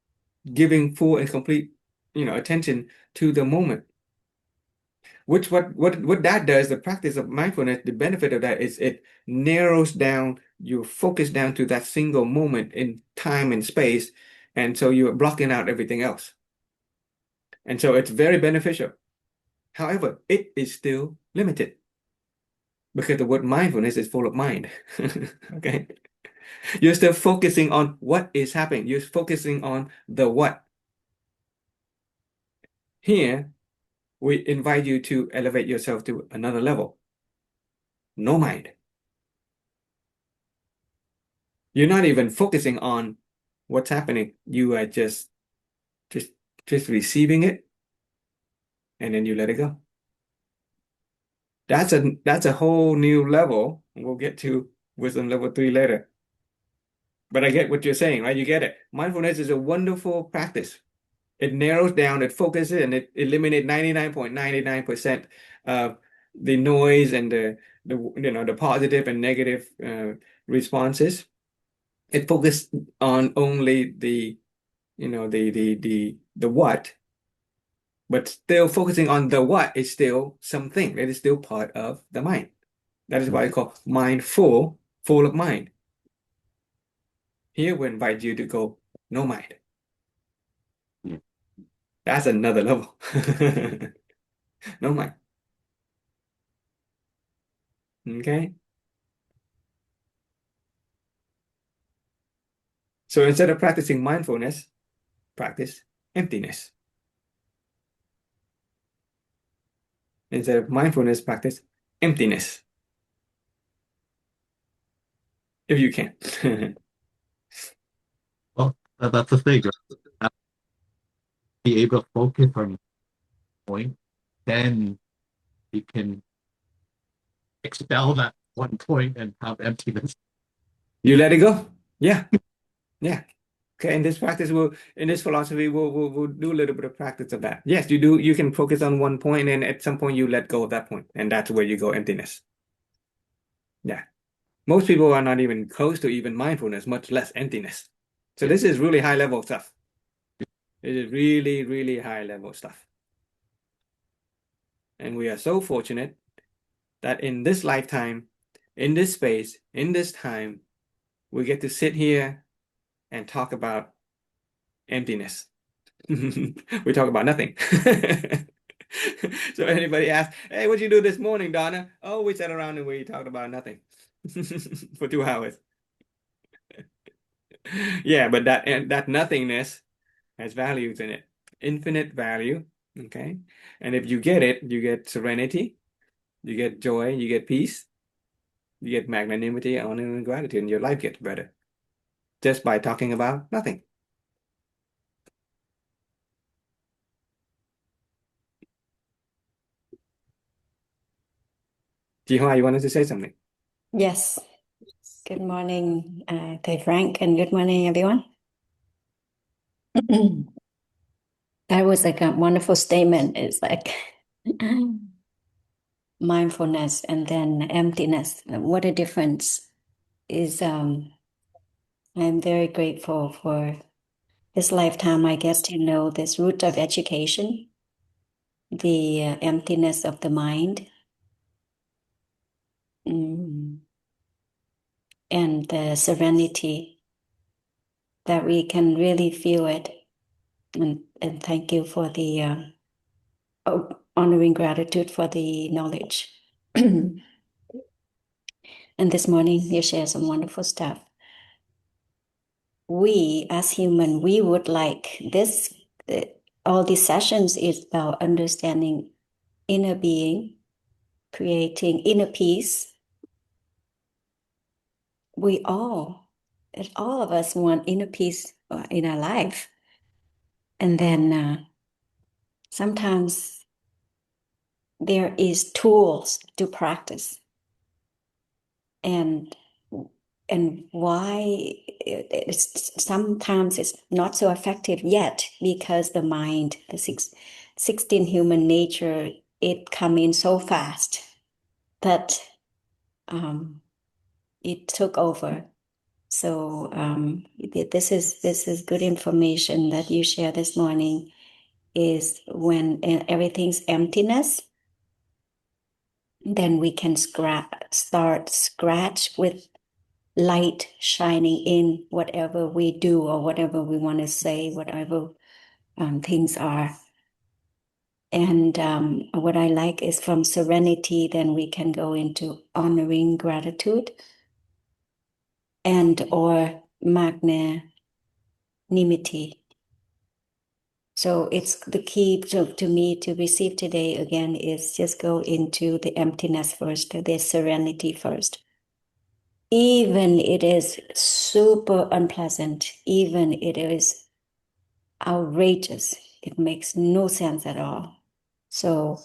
[SPEAKER 1] giving full and complete, attention to the moment. Which what that does, the practice of mindfulness, the benefit of that is it narrows down your focus down to that single moment in time and space, and so you're blocking out everything else. And so it's very beneficial. However, it is still limited because the word mindfulness is full of mind. Okay. You're still focusing on what is happening. You're focusing on the what. Here, we invite you to elevate yourself to another level. No mind. You're not even focusing on what's happening. You are just just receiving it and then you let it go. That's a whole new level. We'll get to wisdom level 3 later. But I get what you're saying, right? You get it. Mindfulness is a wonderful practice. It narrows down, it focuses, and it eliminates 99.99% of the noise and the positive and negative responses. It focuses on only the what, but still focusing on the what is still something that is still part of the mind. That is why I call mindful, full of mind. Here we invite you to go no mind.
[SPEAKER 4] Yeah.
[SPEAKER 1] That's another level. No mind. Okay. So instead of practicing mindfulness, practice emptiness. Instead of mindfulness, practice emptiness. If you can.
[SPEAKER 4] Well, that's the thing. Right? Be able to focus on one point, then you can expel that one point and have emptiness.
[SPEAKER 1] You let it go. Yeah. Yeah. Okay, in this philosophy, we'll do a little bit of practice of that. Yes, you can focus on one point and at some point you let go of that point, and that's where you go emptiness. Yeah. Most people are not even close to even mindfulness, much less emptiness. So
[SPEAKER 4] Yeah.
[SPEAKER 1] this is really high level stuff. It is really, really high level stuff. And we are so fortunate that in this lifetime, in this space, in this time, we get to sit here and talk about emptiness. We talk about nothing. So anybody asks, hey, what'd you do this morning, Donna? Oh, we sat around and we talked about nothing for 2 hours. Yeah, but that nothingness has values in it, infinite value. Okay. And if you get it, you get serenity, you get joy, you get peace, you get magnanimity, honor, and gratitude, and your life gets better just by talking about nothing. Jihua, you wanted to say something?
[SPEAKER 5] Yes. Good morning, Thầy Frank, and good morning, everyone. That was like a wonderful statement. It's like mindfulness and then emptiness. What a difference is. I'm very grateful for this lifetime. I get to know this root of education, the emptiness of the mind, and the serenity that we can really feel it. And thank you for the honoring gratitude for the knowledge. And this morning you share some wonderful stuff. We as human, we would like this, all these sessions is about understanding inner being, creating inner peace. All of us want inner peace in our life. And then sometimes there is tools to practice. And why sometimes it's not so effective yet, because the mind, the 16 human nature, it come in so fast that it took over. So this is good information that you share this morning. Is when everything's emptiness, then we can start scratch with light shining in whatever we do or whatever we want to say, whatever things are. And what I like is from serenity, then we can go into honoring gratitude and or magnanimity. So it's the key to me to receive today again is just go into the emptiness first, the serenity first. Even it is super unpleasant, even it is outrageous, it makes no sense at all. So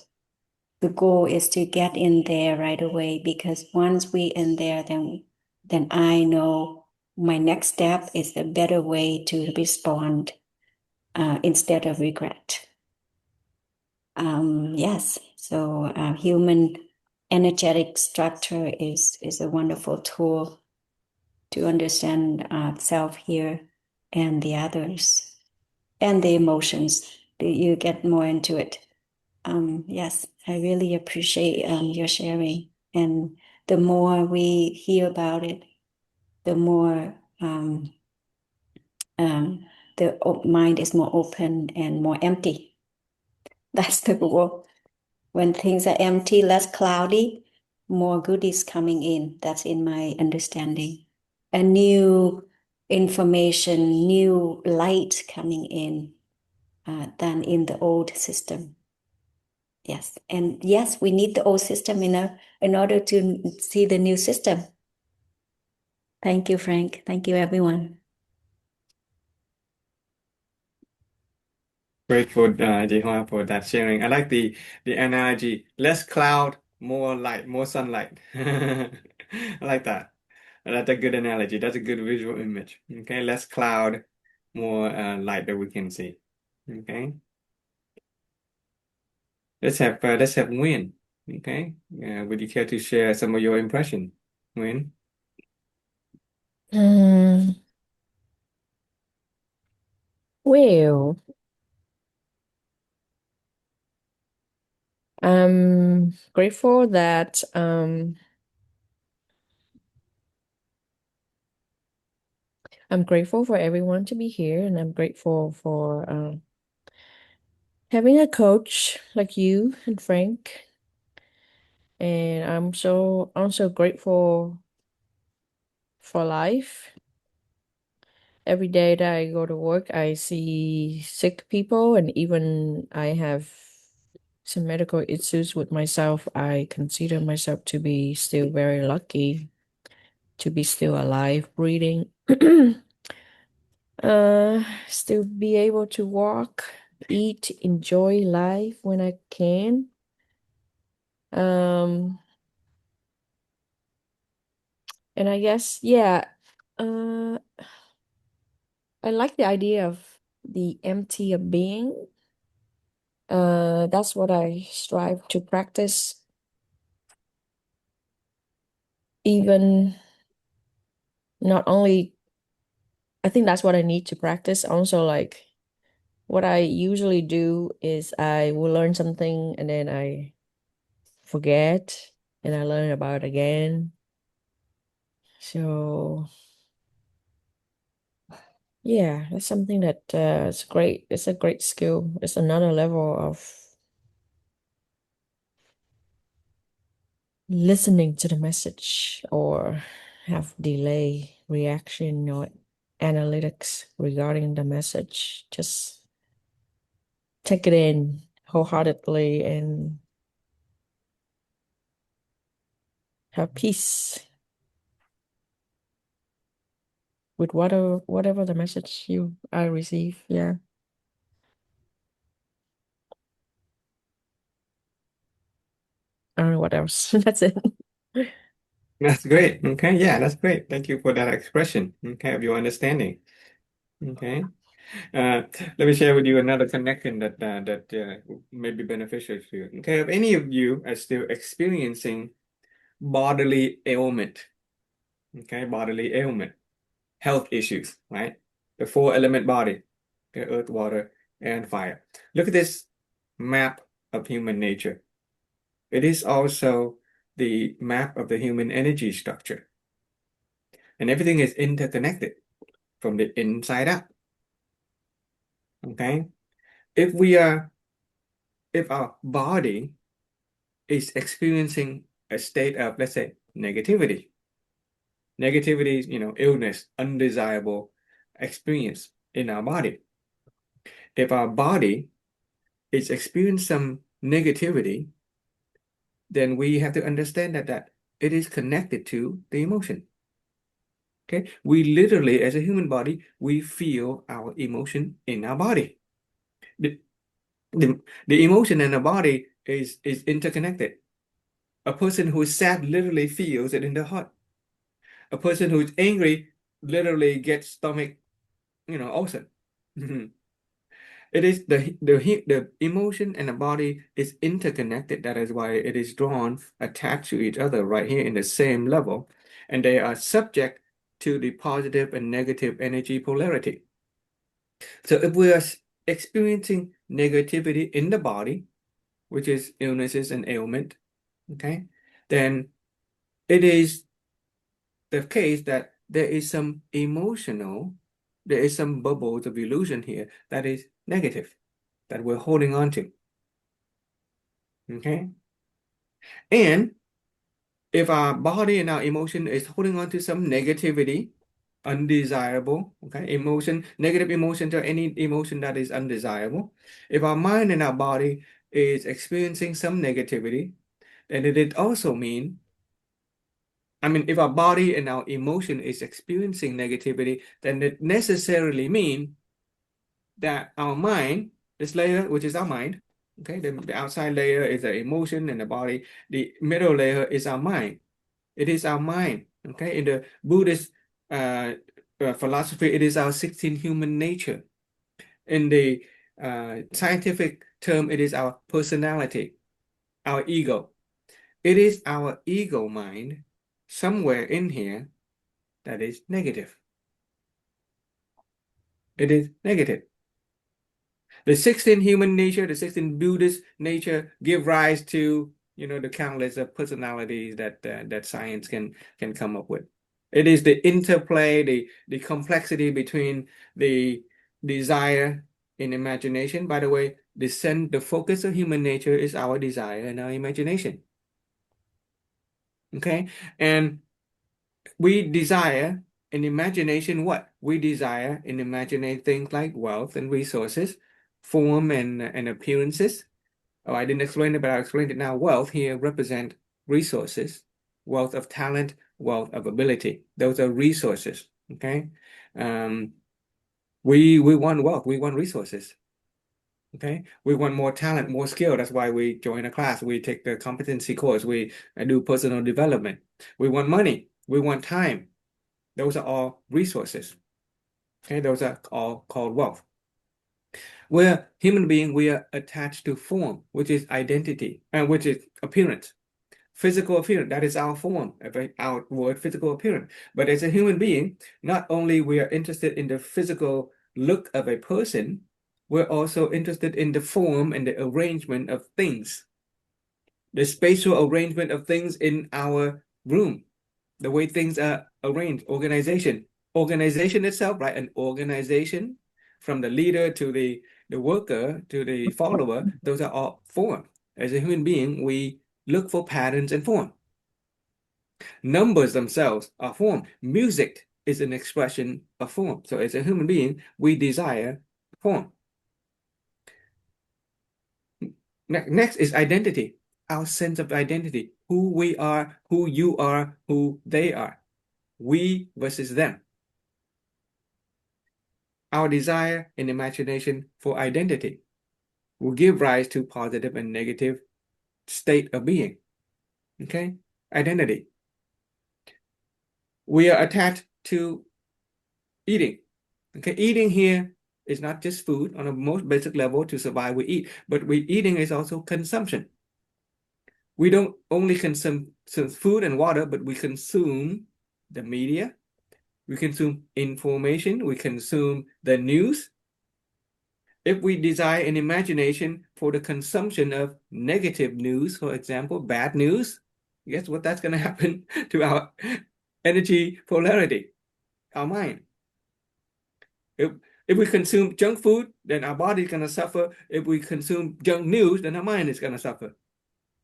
[SPEAKER 5] the goal is to get in there right away, because once we in there, then I know my next step is a better way to respond instead of regret. Yes, so human energetic structure is a wonderful tool to understand self here and the others and the emotions. You get more into it. Yes, I really appreciate your sharing. And the more we hear about it, the more the mind is more open and more empty. That's the goal. When things are empty, less cloudy, more goodies coming in. That's in my understanding. A new information, new light coming in than in the old system. Yes, and yes, we need the old system in order to see the new system. Thank you, Frank. Thank you, everyone.
[SPEAKER 1] Grateful, Jihua, for that sharing. I like the analogy: less cloud, more light, more sunlight. I like that. That's a good analogy. That's a good visual image. Okay, less cloud, more light that we can see. Okay, let's have Win. Okay, would you care to share some of your impression, Win?
[SPEAKER 3] Um, well, I'm grateful that I'm grateful for everyone to be here, and I'm grateful for having a coach like you and Frank. And I'm so grateful for life. Every day that I go to work, I see sick people, and even I have some medical issues with myself. I consider myself to be still very lucky to be still alive, breathing, still be able to walk, eat, enjoy life when I can. Um, and I guess, yeah, uh, I like the idea of the empty of being. That's what I strive to practice even not only, I think that's what I need to practice. Also, like what I usually do is I will learn something and then I forget and I learn about it again. So yeah, that's something that it's great. It's a great skill. It's another level of listening to the message or have delay reaction or analytics regarding the message. Just take it in wholeheartedly and have peace with whatever the message I receive. Yeah. I don't know what else. That's it.
[SPEAKER 1] That's great. Okay, yeah, that's great. Thank you for that expression. Okay, of your understanding. Okay. Let me share with you another connection that may be beneficial to you. Okay, if any of you are still experiencing bodily ailment, okay, bodily ailment, health issues, right? The four element body, the earth, water, air, and fire. Look at this map of human nature. It is also the map of the human energy structure. And everything is interconnected from the inside out. Okay? If we are, if our body is experiencing a state of, let's say, negativity, illness, undesirable experience in our body. If our body is experiencing some negativity, then we have to understand that it is connected to the emotion. Okay, we literally, as a human body, we feel our emotion in our body. The, the emotion in the body is interconnected. A person who is sad literally feels it in their heart. A person who is angry literally gets stomach, ulcer. It is the emotion and the body is interconnected. That is why it is drawn, attached to each other right here in the same level, and they are subject to the positive and negative energy polarity. So if we are experiencing negativity in the body, which is illnesses and ailment, okay, then it is the case that there is some bubbles of illusion here that is negative, that we're holding on to. Okay. And if our body and our emotion is holding on to some negativity, undesirable, okay, negative emotions or any emotion that is undesirable, if our mind and our body is experiencing some negativity, then it also mean, if our body and our emotion is experiencing negativity, then it necessarily mean that our mind, this layer, which is our mind, okay, the outside layer is the emotion and the body, the middle layer is our mind. It is our mind, okay? In the Buddhist philosophy, it is our 16 human nature. In the scientific term, it is our personality, our ego. It is our ego mind somewhere in here that is negative. It is negative. The 16 human nature, the 16 Buddhist nature give rise to, the countless of personalities that science can come up with. It is the interplay, the complexity between the desire and imagination. By the way, the focus of human nature is our desire and our imagination. Okay? And we desire in imagination what? We desire in imagining things like wealth and resources, form and appearances. Oh, I didn't explain it, but I'll explain it now. Wealth here represent resources, wealth of talent, wealth of ability. Those are resources. Okay. Um, we want wealth, we want resources. Okay. We want more talent, more skill. That's why we join a class. We take the competency course. We do personal development. We want money. We want time. Those are all resources. Okay, those are all called wealth. We're human being, we are attached to form, which is identity, and which is appearance. physical appearance. That is our form, our word physical appearance. But as a human being, not only we are interested in the physical look of a person, we're also interested in the form and the arrangement of things, the spatial arrangement of things in our room, the way things are arranged, organization itself, right? An organization from the leader to the worker to the follower, those are all form. As a human being, we look for patterns and form. Numbers themselves are form. Music is an expression of form. So as a human being, we desire form. Next is identity, our sense of identity, who we are, who you are, who they are, we versus them. Our desire and imagination for identity will give rise to positive and negative state of being. Okay? Identity. We are attached to eating. Okay, eating here is not just food. On a most basic level, to survive, we eat, but eating is also consumption. We don't only consume food and water, but we consume the media, we consume information, we consume the news. If we desire an imagination for the consumption of negative news, for example, bad news, guess what that's going to happen to our energy polarity, our mind. If we consume junk food, then our body is going to suffer. If we consume junk news, then our mind is going to suffer.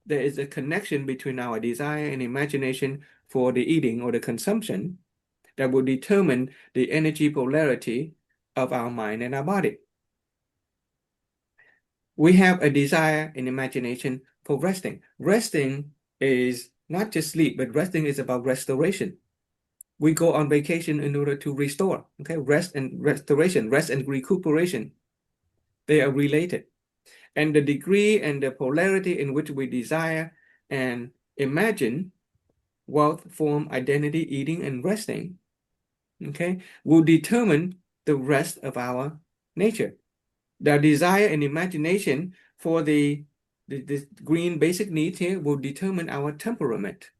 [SPEAKER 1] There is a connection between our desire and imagination for the eating or the consumption that will determine the energy polarity of our mind and our body. We have a desire and imagination for resting. Resting is not just sleep, but resting is about restoration. We go on vacation in order to restore. Okay, rest and restoration, rest and recuperation, they are related. And the degree and the polarity in which we desire and imagine wealth, form, identity, eating, and resting, okay, will determine the rest of our nature. The desire and imagination for the green basic needs here will determine our temperament,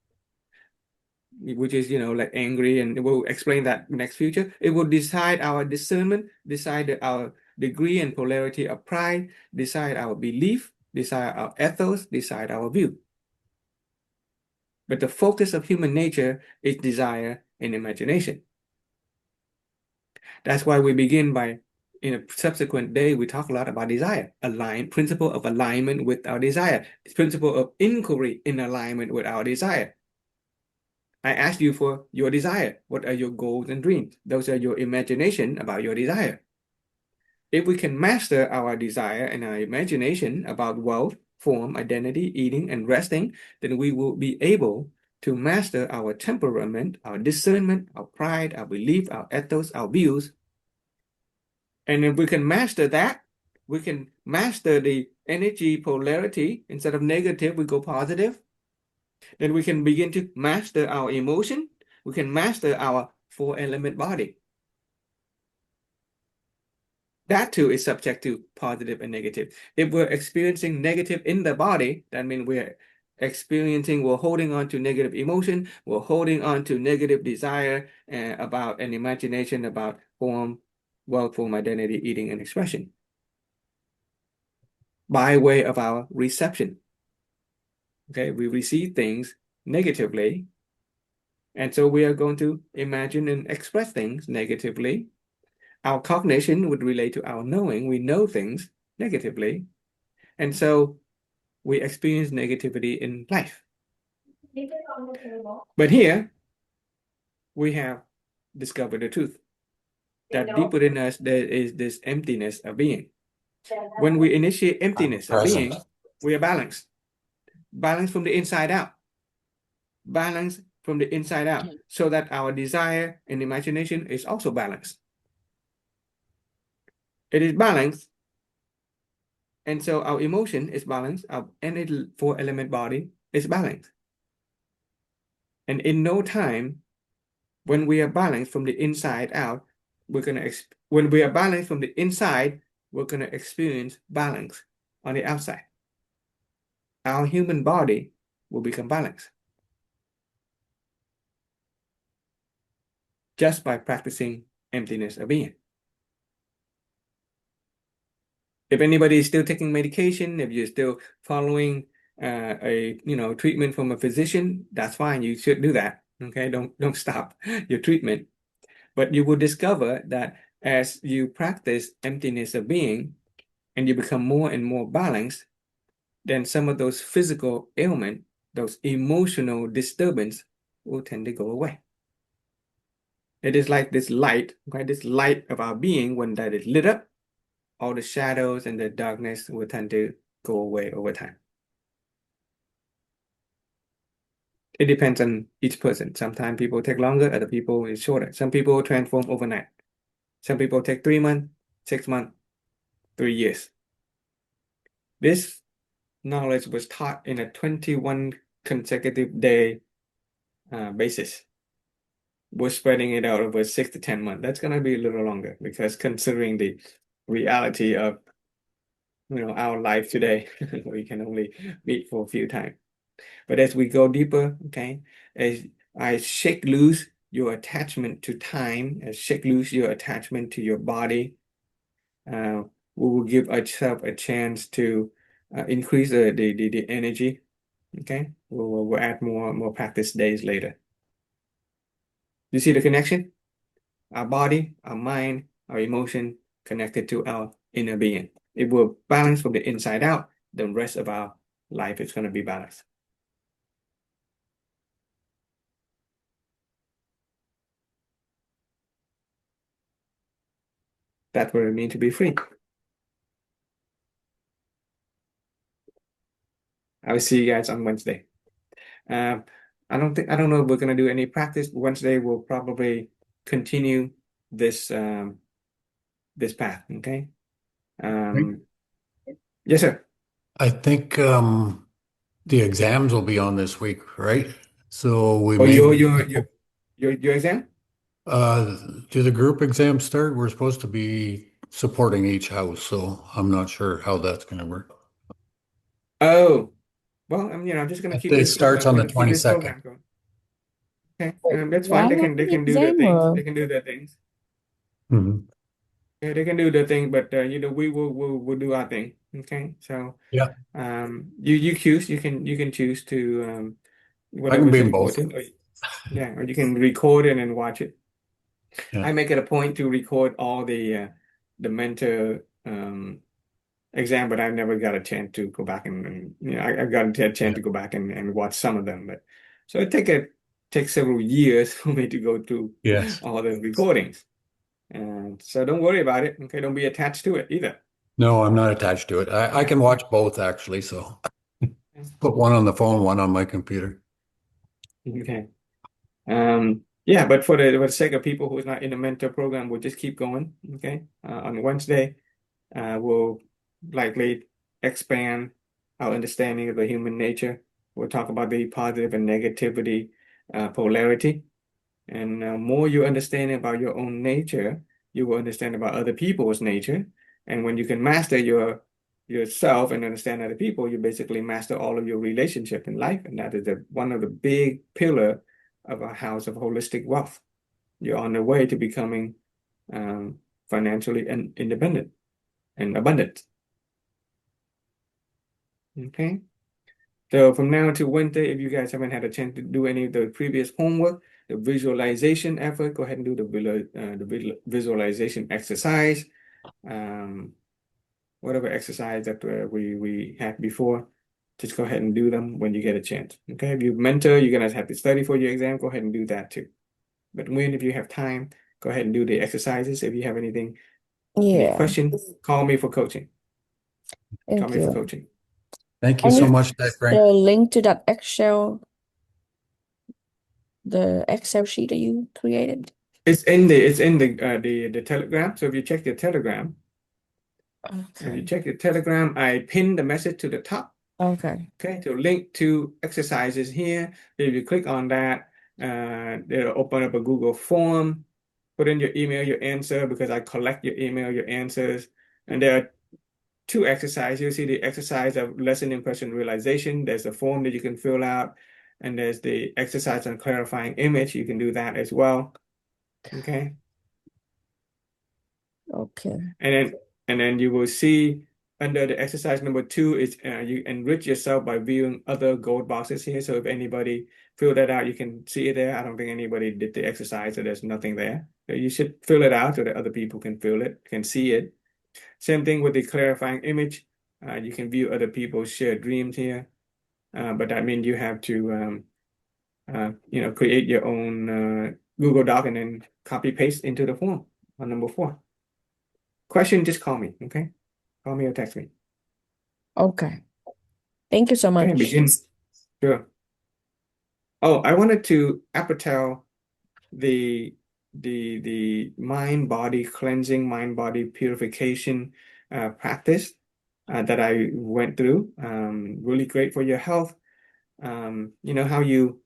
[SPEAKER 1] which is, like angry, and we'll explain that next future. It will decide our discernment, decide our degree and polarity of pride, decide our belief, decide our ethos, decide our view. But the focus of human nature is desire and imagination. That's why we begin by, in a subsequent day, we talk a lot about desire, principle of alignment with our desire, principle of inquiry in alignment with our desire. I asked you for your desire. What are your goals and dreams? Those are your imagination about your desire. If we can master our desire and our imagination about wealth, form, identity, eating, and resting, then we will be able to master our temperament, our discernment, our pride, our belief, our ethos, our views. And if we can master that, we can master the energy polarity. Instead of negative, we go positive. Then we can begin to master our emotion. We can master our four-element body. That too is subject to positive and negative. If we're experiencing negative in the body, that means we're holding on to negative emotion, we're holding on to negative desire about an imagination about form, wealth, form, identity, eating, and expression by way of our reception. Okay, we receive things negatively, and so we are going to imagine and express things negatively. Our cognition would relate to our knowing. We know things negatively, and so we experience negativity in life. But here, we have discovered the truth that deep within us there is this emptiness of being. When we initiate emptiness of being, we are balanced. Balanced from the inside out. Balanced from the inside out, so that our desire and imagination is also balanced. It is balanced, and so our emotion is balanced, our energy four-element body is balanced. And in no time, when we are balanced from the inside out, when we are balanced from the inside, we're going to experience balance on the outside. Our human body will become balanced just by practicing emptiness of being. If anybody is still taking medication, if you're still following a treatment from a physician, that's fine. You should do that. Okay, don't stop your treatment. But you will discover that as you practice emptiness of being and you become more and more balanced, then some of those physical ailments, those emotional disturbance will tend to go away. It is like this light, okay? This light of our being, when that is lit up, all the shadows and the darkness will tend to go away over time. It depends on each person. Sometimes people take longer, other people is shorter. Some people transform overnight. Some people take 3 months, 6 months, 3 years. This knowledge was taught in a 21 consecutive day basis. We're spreading it out over 6 to 10 months. That's going to be a little longer because considering the reality of our life today, we can only meet for a few times. But as we go deeper, okay, as I shake loose your attachment to time, as shake loose your attachment to your body, we will give ourselves a chance to increase the energy. Okay, we'll add more practice days later. You see the connection? Our body, our mind, our emotion connected to our inner being. It will balance from the inside out. The rest of our life is going to be balanced. That's what it means to be free. I will see you guys on Wednesday. I don't know if we're gonna do any practice. Wednesday we'll probably continue this this path. Okay. Yes, sir.
[SPEAKER 2] I think the exams will be on this week, right? So we
[SPEAKER 1] Oh,
[SPEAKER 2] may
[SPEAKER 1] your exam?
[SPEAKER 2] do the group exams start? We're supposed to be supporting each house, so I'm not sure how that's going to work.
[SPEAKER 1] Oh, well, I'm just gonna keep
[SPEAKER 2] It
[SPEAKER 1] this
[SPEAKER 2] starts on the
[SPEAKER 1] keep this
[SPEAKER 2] 22nd.
[SPEAKER 1] program going. Okay, that's
[SPEAKER 3] Do I
[SPEAKER 1] fine. They
[SPEAKER 3] have
[SPEAKER 1] can
[SPEAKER 3] an
[SPEAKER 1] do their
[SPEAKER 3] exam
[SPEAKER 1] things.
[SPEAKER 3] or
[SPEAKER 1] They can do their things.
[SPEAKER 2] Mhm.
[SPEAKER 1] Yeah, they can do their thing, but we will do our thing. Okay, so
[SPEAKER 2] Yeah,
[SPEAKER 1] you choose. You can choose to
[SPEAKER 2] I can
[SPEAKER 1] whatever's
[SPEAKER 2] be in both.
[SPEAKER 1] important. Or you can record it and watch it.
[SPEAKER 2] Yeah,
[SPEAKER 1] I make it a point to record all the mentor exam, but I've never got a chance to go back and I've got a chance
[SPEAKER 2] yeah,
[SPEAKER 1] to go back and watch some of them. But so it takes several years for me to go through
[SPEAKER 2] yes.
[SPEAKER 1] all the recordings. And so don't worry about it. Okay, don't be attached to it either.
[SPEAKER 2] No, I'm not attached to it. I can watch both actually, so put one on the phone, one on my computer.
[SPEAKER 1] Okay. Yeah, but for the sake of people who's not in the mentor program, we'll just keep going. Okay. On Wednesday, we'll likely expand our understanding of the human nature. We'll talk about the positive and negativity polarity. And more you understand about your own nature, you will understand about other people's nature. And when you can master yourself and understand other people, you basically master all of your relationship in life. And that is one of the big pillar of a house of holistic wealth. You're on the way to becoming financially independent and abundant. Okay. So from now until Wednesday, if you guys haven't had a chance to do any of the previous homework, the visualization effort, go ahead and do the visualization exercise. Whatever exercise that we had before, just go ahead and do them when you get a chance. Okay. If you mentor, you're gonna have to study for your exam. Go ahead and do that too. But if you have time, go ahead and do the exercises. If you have any
[SPEAKER 3] yeah.
[SPEAKER 1] questions, call me for coaching. Call
[SPEAKER 3] Thank
[SPEAKER 1] me for
[SPEAKER 3] you.
[SPEAKER 1] coaching.
[SPEAKER 2] Thank you
[SPEAKER 3] I
[SPEAKER 2] so
[SPEAKER 3] need
[SPEAKER 1] Okay.
[SPEAKER 2] much,
[SPEAKER 3] the
[SPEAKER 2] Frank.
[SPEAKER 3] link to that the Excel sheet that you created.
[SPEAKER 1] It's in the Telegram. So if you check the Telegram,
[SPEAKER 3] Okay.
[SPEAKER 1] I pinned the message to the top.
[SPEAKER 3] Okay.
[SPEAKER 1] Okay, to link to exercises here. If you click on that, it'll open up a Google form. Put in your email, your answer, because I collect your email, your answers, and there are two exercises. You'll see the exercise of lesson impression realization. There's a form that you can fill out, and there's the exercise on clarifying image. You can do that as well. Okay.
[SPEAKER 3] Okay.
[SPEAKER 1] And then you will see under the exercise number 2 is you enrich yourself by viewing other gold boxes here. So if anybody fill that out, you can see it there. I don't think anybody did the exercise, so there's nothing there. So you should fill it out so that other people can feel it, can see it. Same thing with the clarifying image. You can view other people's shared dreams here, but that means you have to create your own Google Doc and then copy paste into the form on number 4. Question, just call me, okay? Call me or text me.
[SPEAKER 3] Okay. Thank you so
[SPEAKER 1] Okay,
[SPEAKER 3] much.
[SPEAKER 1] begin. Sure. Oh, I wanted to appertell the mind body cleansing, mind body purification practice that I went through. Really great for your health. You know how you,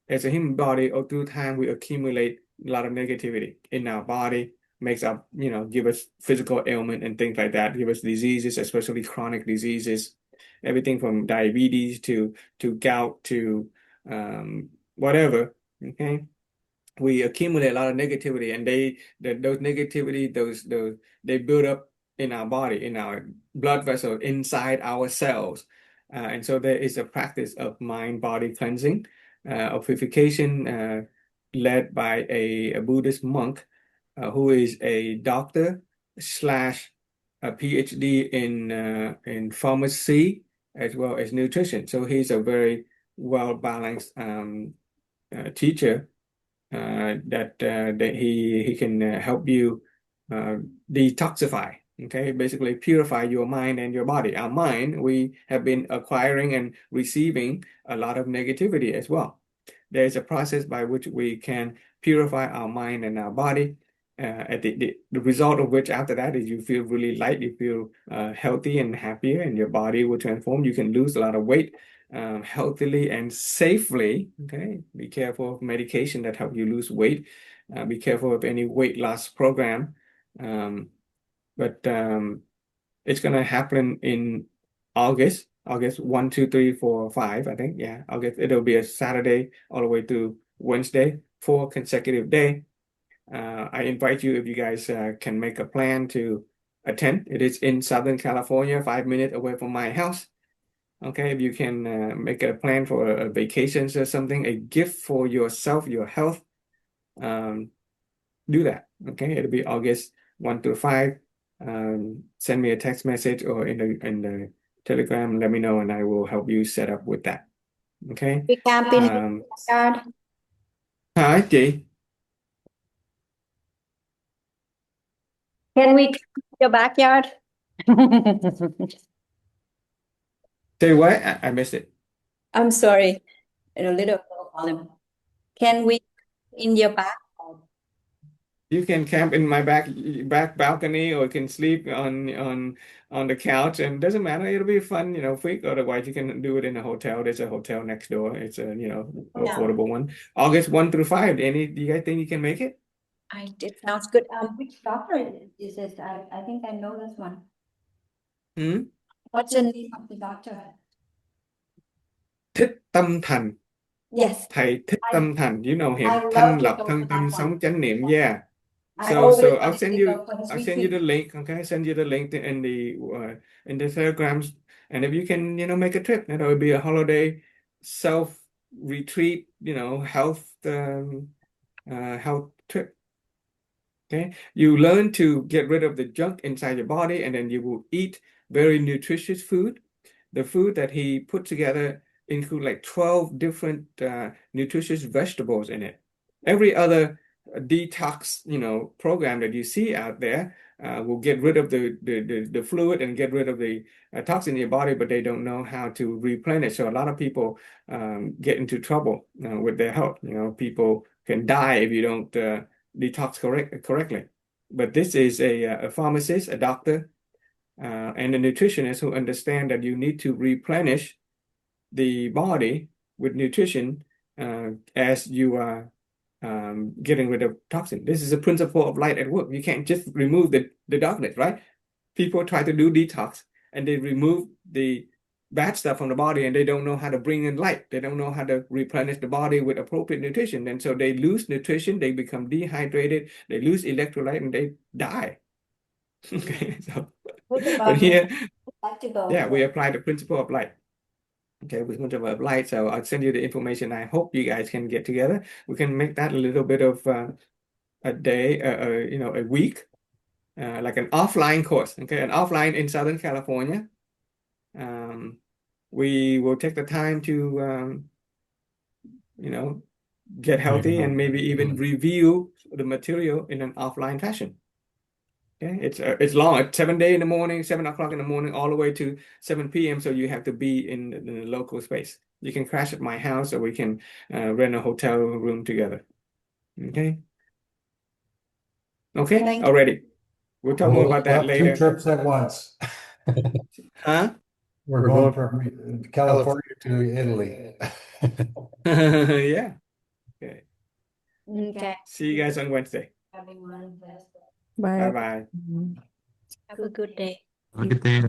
[SPEAKER 1] as a human body, all through time, we accumulate a lot of negativity in our body, makes up, give us physical ailment and things like that, give us diseases, especially chronic diseases, everything from diabetes to gout to whatever. Okay, we accumulate a lot of negativity, and those negativity, those they build up in our body, in our blood vessel, inside our cells. And so there is a practice of mind body cleansing, of purification, led by a Buddhist monk, who is a doctor slash a PhD in pharmacy as well as nutrition. So he's a very well balanced teacher, that he can help you uh, detoxify. Okay, basically purify your mind and your body. Our mind, we have been acquiring and receiving a lot of negativity as well. There is a process by which we can purify our mind and our body. At the result of which, after that, is you feel really light, you feel healthy and happier, and your body will transform. You can lose a lot of weight healthily and safely. Okay, be careful of medication that help you lose weight. Be careful of any weight loss program. But it's gonna happen in August. August 1, 2, 3, 4, 5, I think. Yeah, August. It'll be a Saturday all the way to Wednesday, 4 consecutive days. I invite you, if you guys can make a plan to attend. It is in Southern California, 5 minutes away from my house. Okay, if you can make a plan for a vacation or something, a gift for yourself, your health, do that. Okay, it'll be August 1 through 5. Send me a text message or in the Telegram, let me know, and I will help you set up with that. Okay.
[SPEAKER 5] We camp in the backyard.
[SPEAKER 1] Hi, chị.
[SPEAKER 5] Can we camp in your backyard?
[SPEAKER 1] Say what? I missed it.
[SPEAKER 5] I'm sorry, a little volume. Can we in your backyard?
[SPEAKER 1] You can camp in my back balcony, or can sleep on the couch, and doesn't matter. It'll be fun, quick. Otherwise, you can do it in a hotel. There's a hotel next door. It's a affordable one. August 1 through 5. Do you guys think you can make it?
[SPEAKER 5] It sounds good. Which doctor is this? I think I know this one. What's the name of the doctor?
[SPEAKER 1] Thích tâm thành.
[SPEAKER 5] Yes.
[SPEAKER 1] Thầy Thích Tâm Thành, you know him.
[SPEAKER 5] I love
[SPEAKER 1] Thanh
[SPEAKER 5] to
[SPEAKER 1] lập
[SPEAKER 5] go to
[SPEAKER 1] thân
[SPEAKER 5] that
[SPEAKER 1] tâm
[SPEAKER 5] one.
[SPEAKER 1] sống chánh niệm. Yeah.
[SPEAKER 5] I
[SPEAKER 1] So
[SPEAKER 5] always
[SPEAKER 1] I'll
[SPEAKER 5] wanted
[SPEAKER 1] send
[SPEAKER 5] to
[SPEAKER 1] you
[SPEAKER 5] go for the
[SPEAKER 1] I'll send you the link. Okay, send you the link in the Telegrams, and if you can, make a trip, it will be a holiday self retreat, health trip. Okay, you learn to get rid of the junk inside your body, and then you will eat very nutritious food. The food that he put together include like 12 different nutritious vegetables in it. Every other detox, program that you see out there will get rid of the fluid and get rid of the toxin in your body, but they don't know how to replenish. So a lot of people get into trouble with their health. People can die if you don't detox correctly. But this is a pharmacist, a doctor, and a nutritionist who understand that you need to replenish the body with nutrition as you are getting rid of toxin. This is a principle of light at work. You can't just remove the darkness, right? people try to do detox and they remove the bad stuff from the body and they don't know how to bring in light. They don't know how to replenish the body with appropriate nutrition. And so they lose nutrition, they become dehydrated, they lose electrolyte, and they die. Okay, so but here, yeah, we apply the principle of light. Okay, with principle of light. So I'll send you the information. I hope you guys can get together. We can make that a little bit of a day, a week, like an offline course. Okay, an offline in Southern California. We will take the time to get healthy and maybe even review the material in an offline fashion. Okay, it's long. It's 7 day in the morning, 7 o'clock in the morning, all the way to 7 p.m. So you have to be in the local space. You can crash at my house, or we can rent a hotel room together. Okay. Okay.
[SPEAKER 5] Thank you.
[SPEAKER 1] Already. We'll talk more about that
[SPEAKER 2] Two
[SPEAKER 1] later.
[SPEAKER 2] trips at once.
[SPEAKER 1] Huh?
[SPEAKER 2] We're going from California to Italy.
[SPEAKER 1] Yeah. Okay.
[SPEAKER 5] Okay.
[SPEAKER 1] See you guys on Wednesday.
[SPEAKER 3] Bye.
[SPEAKER 1] Bye bye.
[SPEAKER 5] Have a good day.
[SPEAKER 4] Have a good day.